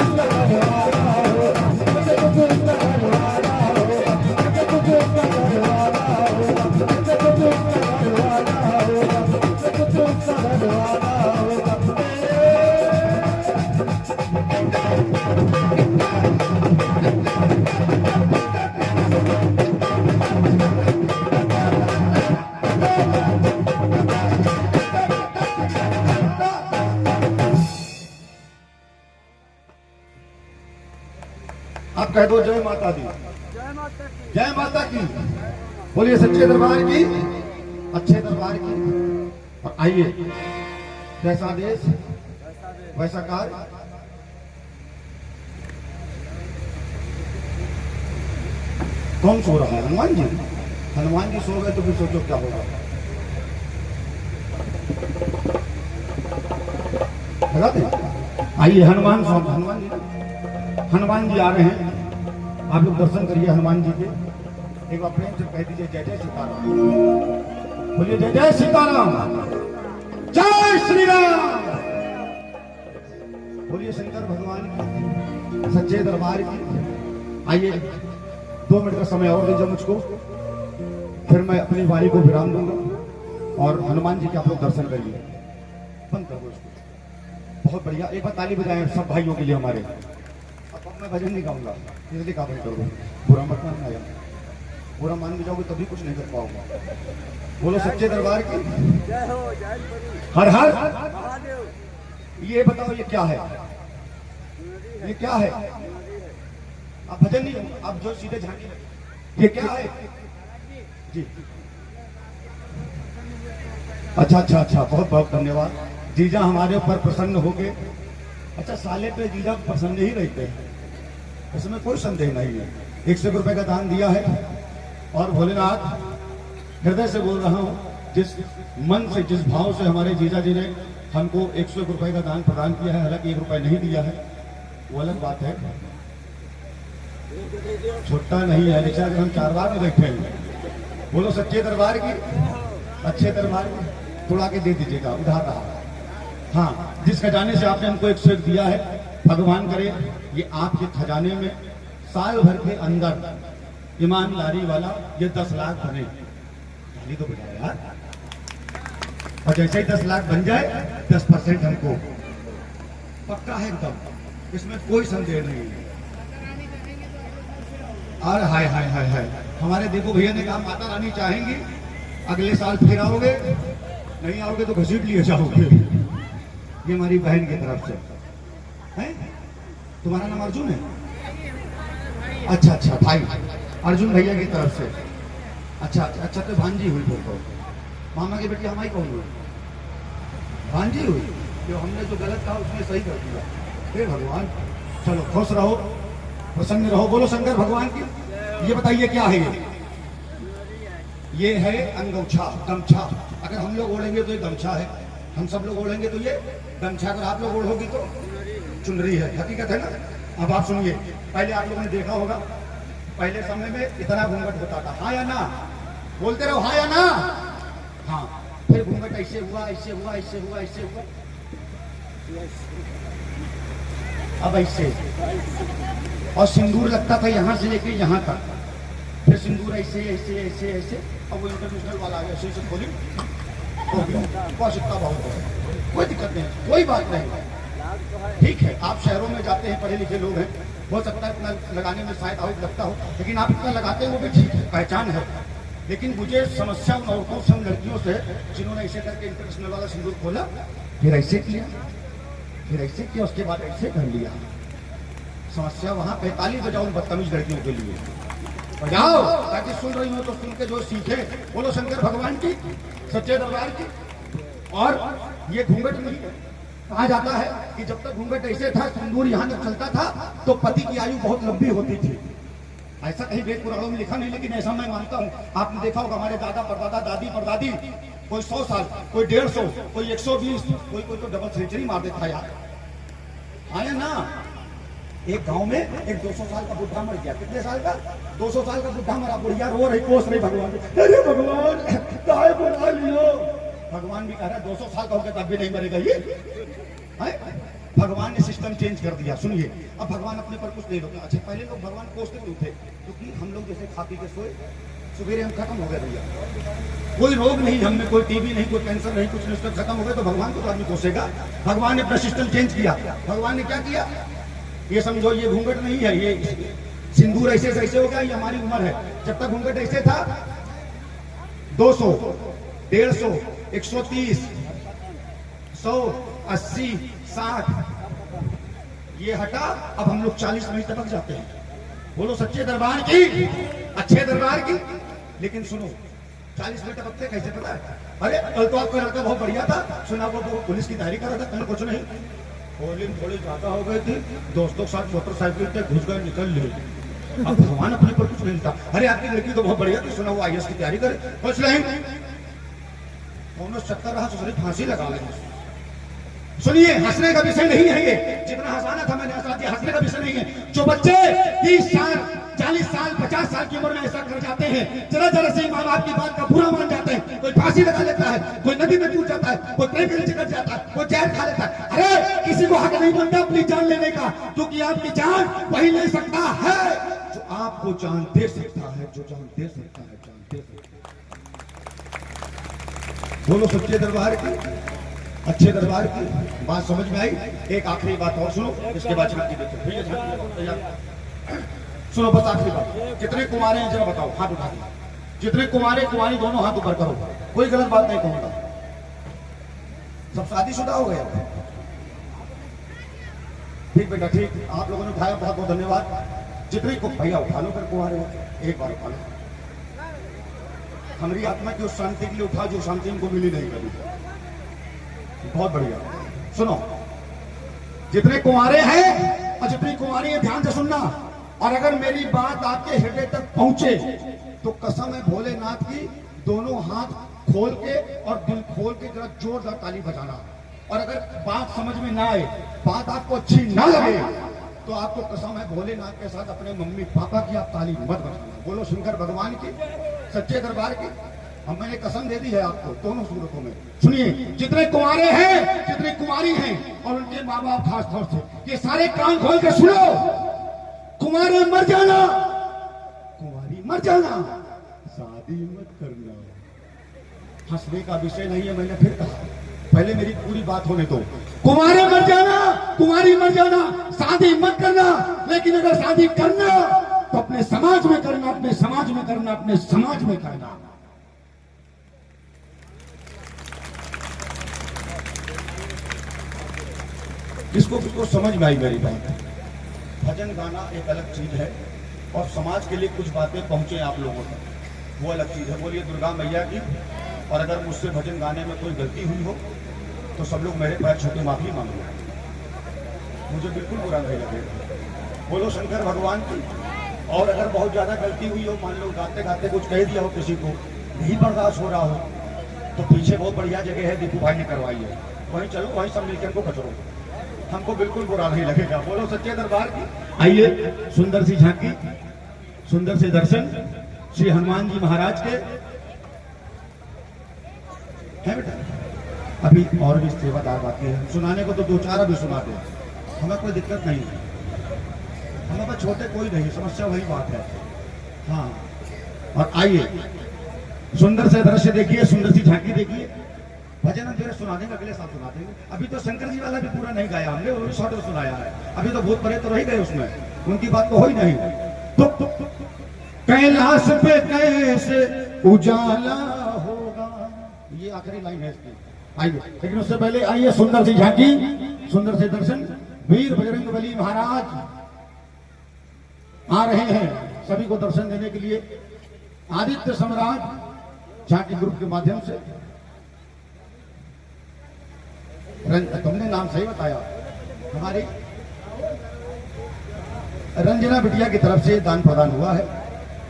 आप कह दो जय माता दी। जय माता की। जय माता की। बोलिए सच्चे दरबार की, अच्छे दरबार की। और आइए, जैसा आदेश वैसा कार्य। कौन सो रहा है? हनुमान जी। हनुमान जी सो गए तो फिर सोचो क्या होगा। लगा दे। आइए हनुमान स्वामी, हनुमान जी आ रहे हैं। आप लोग दर्शन करिए हनुमान जी के। एक बार प्रेम से कह दीजिए जय जय सीताराम। बोलिए जय जय सीताराम, जय श्री राम। बोलिए शंकर भगवान की, सच्चे दरबार की। आइए 2 मिनट का समय और दीजिए मुझको, फिर मैं अपनी वाणी को विराम दूंगा और हनुमान जी के आप लोग दर्शन करिए। बंद कर दो इसको। बहुत बढ़िया, एक बार ताली बजाएं सब भाइयों के लिए हमारे। अब मैं भजन नहीं गाऊंगा, इसलिए काम नहीं करूंगा। बुरा मत मानना यार, बुरा मान भी जाओगे तभी कुछ नहीं कर पाऊंगा। बोलो सच्चे दरबार की हर हर। ये बताओ ये क्या है? ये क्या है? आप भजन नहीं, आप जो सीधे झांकी। ये क्या है जी? अच्छा, बहुत बहुत धन्यवाद। जीजा हमारे ऊपर प्रसन्न हो गए। अच्छा, साले पे जीजा प्रसन्न ही रहते हैं, इसमें कोई संदेह नहीं है। 100 रुपए का दान दिया है और भोलेनाथ हृदय से बोल रहा हूं, जिस मन से, जिस भाव से हमारे जीजा जी ने हमको 100 रुपए का दान प्रदान किया है, हालांकि 1 रुपए नहीं दिया है, वो अलग बात है। छोटा नहीं है, रिक्शा अगर हम 4 बार में बैठे हैं। बोलो सच्चे दरबार की, अच्छे दरबार की। थोड़ा के दे दीजिएगा, उधार रहा। हाँ, जिस खजाने से आपने हमको 101 दिया है, भगवान करे ये आपके खजाने में साल भर के अंदर ईमानदारी वाला ये 10 लाख बने। गाली तो बजाए यार। और जैसे ही 10 लाख बन जाए 10% हमको पक्का है एकदम, इसमें कोई संदेह नहीं है। और हाय हाय हाय हाय, हमारे देखो भैया ने कहा माता रानी चाहेंगी अगले साल फिर आओगे, नहीं आओगे तो घसीट लिए जाओगे। ये हमारी बहन की तरफ से है। तुम्हारा नाम अर्जुन है? अच्छा, भाई अर्जुन भैया की तरफ से। अच्छा, तो भांजी हुई फिर तो। मामा की बेटी हमारी कौन हुई? भांजी हुई। जो हमने जो गलत कहा उसने सही कर दिया। हे भगवान, चलो खुश रहो, प्रसन्न रहो। बोलो शंकर भगवान की। ये बताइए क्या है ये है अंगोछा, गमछा। अगर हम लोग ओढ़ेंगे तो ये गमछा है, हम सब लोग ओढ़ेंगे तो ये गमछा। अगर आप लोग ओढ़ोगी तो चुनरी है। हकीकत है ना। अब आप सुनिए, पहले आप लोगों ने देखा होगा, पहले समय में इतना घूंघट होता था। हाँ या ना? बोलते रहो हाँ या ना। हाँ, फिर घूंघट ऐसे हुआ, ऐसे हुआ, ऐसे हुआ, ऐसे हुआ, अब ऐसे। और सिंदूर लगता था यहाँ से लेके यहाँ तक, फिर सिंदूर ऐसे ऐसे ऐसे ऐसे। अब वो इंटरनेशनल वाला आ गया, ऐसे खोली हो गया। बस इतना बहुत है, कोई दिक्कत नहीं, कोई बात नहीं। ठीक है, आप शहरों में जाते हैं, पढ़े लिखे लोग हैं, हो सकता है इतना लगाने में शायद आवश्यक लगता हो, लेकिन आप इतना लगाते हैं वो भी ठीक है, पहचान है। लेकिन मुझे समस्या उन औरतों से, उन लड़कियों से जिन्होंने ऐसे करके इंटरनेशनल वाला सिंदूर खोला, फिर ऐसे किया, फिर ऐसे किया, उसके बाद ऐसे कर लिया। समस्या वहां 45 बजाओ उन बदतमीज लड़कियों के लिए बजाओ, ताकि सुन रही हो तो सुन के जो सीखे। बोलो शंकर भगवान की, सच्चे दरबार की। और ये घूंघट नहीं, कहा जाता है कि जब तक घूंघट ऐसे था, सिंदूर यहाँ तक चलता था, तो पति की आयु बहुत लंबी होती थी। ऐसा कहीं वेद पुराणों में लिखा नहीं, लेकिन ऐसा मैं मानता हूँ। आपने देखा होगा हमारे दादा परदादा, दादी परदादी, कोई 100 साल, कोई 150, कोई 120, कोई तो डबल सेंचुरी मार देता यार। आया ना। एक गांव में एक 200 साल का बुढ़ा मर गया। कितने साल का? 200 साल का बुढ़ा मरा। बुढ़िया रो रही, कोस रही भगवान, अरे भगवान काहे बुला लियो। भगवान भी कह रहा है 200 साल का होगा तब भी नहीं मरेगा ये है? भगवान ने सिस्टम चेंज कर दिया। सुनिए, अब भगवान अपने पर कुछ नहीं रोकते। अच्छा, पहले लोग भगवान कोसते क्यों थे? क्योंकि हम लोग जैसे खा पी के सोए, सवेरे हम खत्म हो गए भैया, कोई रोग नहीं, हमें कोई टीबी नहीं, कोई कैंसर नहीं, कुछ नहीं, सब खत्म हो गए, तो भगवान को तो आदमी कोसेगा। भगवान ने अपना सिस्टम चेंज किया। भगवान ने क्या किया? ये समझो, ये घूंघट नहीं है, ये सिंदूर ऐसे ऐसे हो गया। ये हमारी उम्र है। जब तक घूंघट ऐसे था 200, 150, 130, 100, 80, 60, ये हटा। अब हम लोग 40 में टपक जाते हैं। बोलो सच्चे दरबार की, अच्छे दरबार की। लेकिन सुनो 40 मिनट अब तक कैसे पता है? अरे कल तो आपका लड़का बहुत बढ़िया था, सुना वो तो पुलिस की तैयारी कर रहा था, कल कुछ नहीं। होली में थोड़ी ज्यादा हो गई थी, दोस्तों के साथ मोटरसाइकिल पे घुस गए, निकल लिए। अब भगवान अपने पर कुछ नहीं था। अरे आपकी लड़की तो बहुत बढ़िया थी, सुना वो IAS की तैयारी करे, कुछ नहीं। उन्होंने 70 रहा ससुरी फांसी लगा लेंगे। सुनिए, हंसने का विषय नहीं है ये, जितना हंसाना था मैंने हंसा दिया, हंसने का विषय नहीं है। जो बच्चे 30 साल 40 साल 50 साल की उम्र में ऐसा कर जाते हैं, जरा जरा से माँ बाप की बात का बुरा मान जाते हैं, कोई फांसी लगा लेता है, कोई नदी में कूद जाता है, कोई ट्रेन के नीचे कट जाता है, कोई जहर खा लेता है। अरे किसी को हक नहीं बनता अपनी जान लेने का, क्योंकि आपकी जान वही ले सकता है जो आपको जान दे सकता है, जो जान दे सकता है, जान दे सकता है। बोलो सच्चे दरबार की, अच्छे दरबार की। बात समझ में आई? एक आखिरी बात और सुनो, इसके बाद झांकी देखो। भैया झांकी सुनो, बस आखिरी बात। कितने कुमारे हैं जरा बताओ, हाथ उठा के। जितने कुमारे कुमारी दोनों हाथ ऊपर करो, कोई गलत बात नहीं कहूंगा। सब शादीशुदा हो गए? ठीक बेटा ठीक, आप लोगों ने उठाया, बहुत बहुत धन्यवाद। जितने को भैया उठा लो, फिर कुमारे हो एक बार उठा लो। हमारी आत्मा की उस शांति के लिए उठा जो शांति इनको मिली नहीं कभी। बहुत बढ़िया। सुनो, जितने कुंवारे हैं और जितनी कुंवारी है ध्यान से सुनना, और अगर मेरी बात आपके हृदय तक पहुंचे तो कसम है भोलेनाथ की, दोनों हाथ खोल के और दिल खोल के जरा जोरदार ताली बजाना। और अगर बात समझ में ना आए, बात आपको अच्छी ना लगे, तो आपको कसम है भोलेनाथ के साथ अपने मम्मी पापा की आप ताली मत बजाना। बोलो शंकर भगवान की, सच्चे दरबार की। अब मैंने कसम दे दी है आपको दोनों सूरतों में। सुनिए, जितने कुंवारे हैं, जितनी कुंवारी हैं और उनके माँ बाप खास तौर से, ये सारे कान खोल के सुनो। कुंवारे मर जाना, कुंवारी मर जाना, शादी मत करना। हंसने का विषय नहीं है, मैंने फिर कहा, पहले मेरी पूरी बात होने दो। कुंवारे मर जाना, कुंवारी मर जाना, शादी मत करना। लेकिन अगर शादी करना तो अपने समाज में करना, अपने समाज में करना, अपने समाज में करना। किसको समझ में आई मेरी बात? भजन गाना एक अलग चीज है, और समाज के लिए कुछ बातें पहुंचे आप लोगों तक, वो अलग चीज है। बोलिए दुर्गा मैया की। और अगर मुझसे भजन गाने में कोई गलती हुई हो तो सब लोग मेरे पैर छोटे माफी मांग लो, मुझे बिल्कुल बुरा नहीं लगेगा। बोलो शंकर भगवान की। और अगर बहुत ज्यादा गलती हुई हो, मान लो गाते गाते कुछ कह दिया हो, किसी को नहीं बर्दाश्त हो रहा हो, तो पीछे बहुत बढ़िया जगह है, दीपू भाई ने करवाई है, वहीं चलो, वहीं सब मिलकर को कचरो, हमको बिल्कुल बुरा नहीं लगेगा। बोलो सच्चे दरबार की। आइए, सुंदर सी झांकी, सुंदर से दर्शन श्री हनुमान जी महाराज के है बेटा। अभी और भी सेवादार बाकी है, सुनाने को तो 2-4 अभी सुनाते हैं, हमें कोई दिक्कत नहीं है, हमें पर छोटे कोई नहीं, समस्या वही बात है। हाँ, और आइए सुंदर से दृश्य देखिए, सुंदर सी झांकी देखिए। भजन हम जो सुना देंगे, अगले साल सुना देंगे। अभी तो शंकर जी वाला भी पूरा नहीं गाया हमने, वो भी शॉर्ट में सुनाया है। अभी तो भूत परे तो रह गए उसमें, उनकी बात तो हो ही नहीं। तो कैलाश पे कैसे उजाला होगा, ये आखिरी लाइन है इसकी। आइए, लेकिन उससे पहले आइए सुंदर सी झांकी, सुंदर से दर्शन। वीर बजरंगबली महाराज आ रहे हैं सभी को दर्शन देने के लिए। आदित्य सम्राट झांकी ग्रुप के माध्यम से। तुमने नाम सही बताया, हमारी रंजना बिटिया की तरफ से दान प्रदान हुआ है,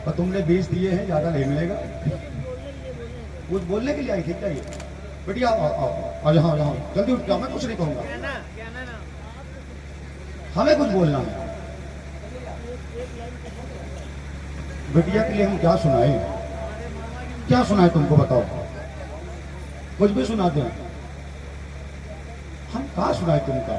पर तुमने 20 दिए हैं, ज्यादा नहीं मिलेगा। कुछ बोलने के लिए आई थी क्या ये बिटिया? आओ यहाँ यहाँ, जल्दी उठ जाओ, मैं कुछ नहीं कहूंगा, हमें कुछ बोलना है। बिटिया के लिए हम क्या सुनाए, क्या सुनाए तुमको बताओ? कुछ भी सुना दें, हम कहा सुनाए तुमका?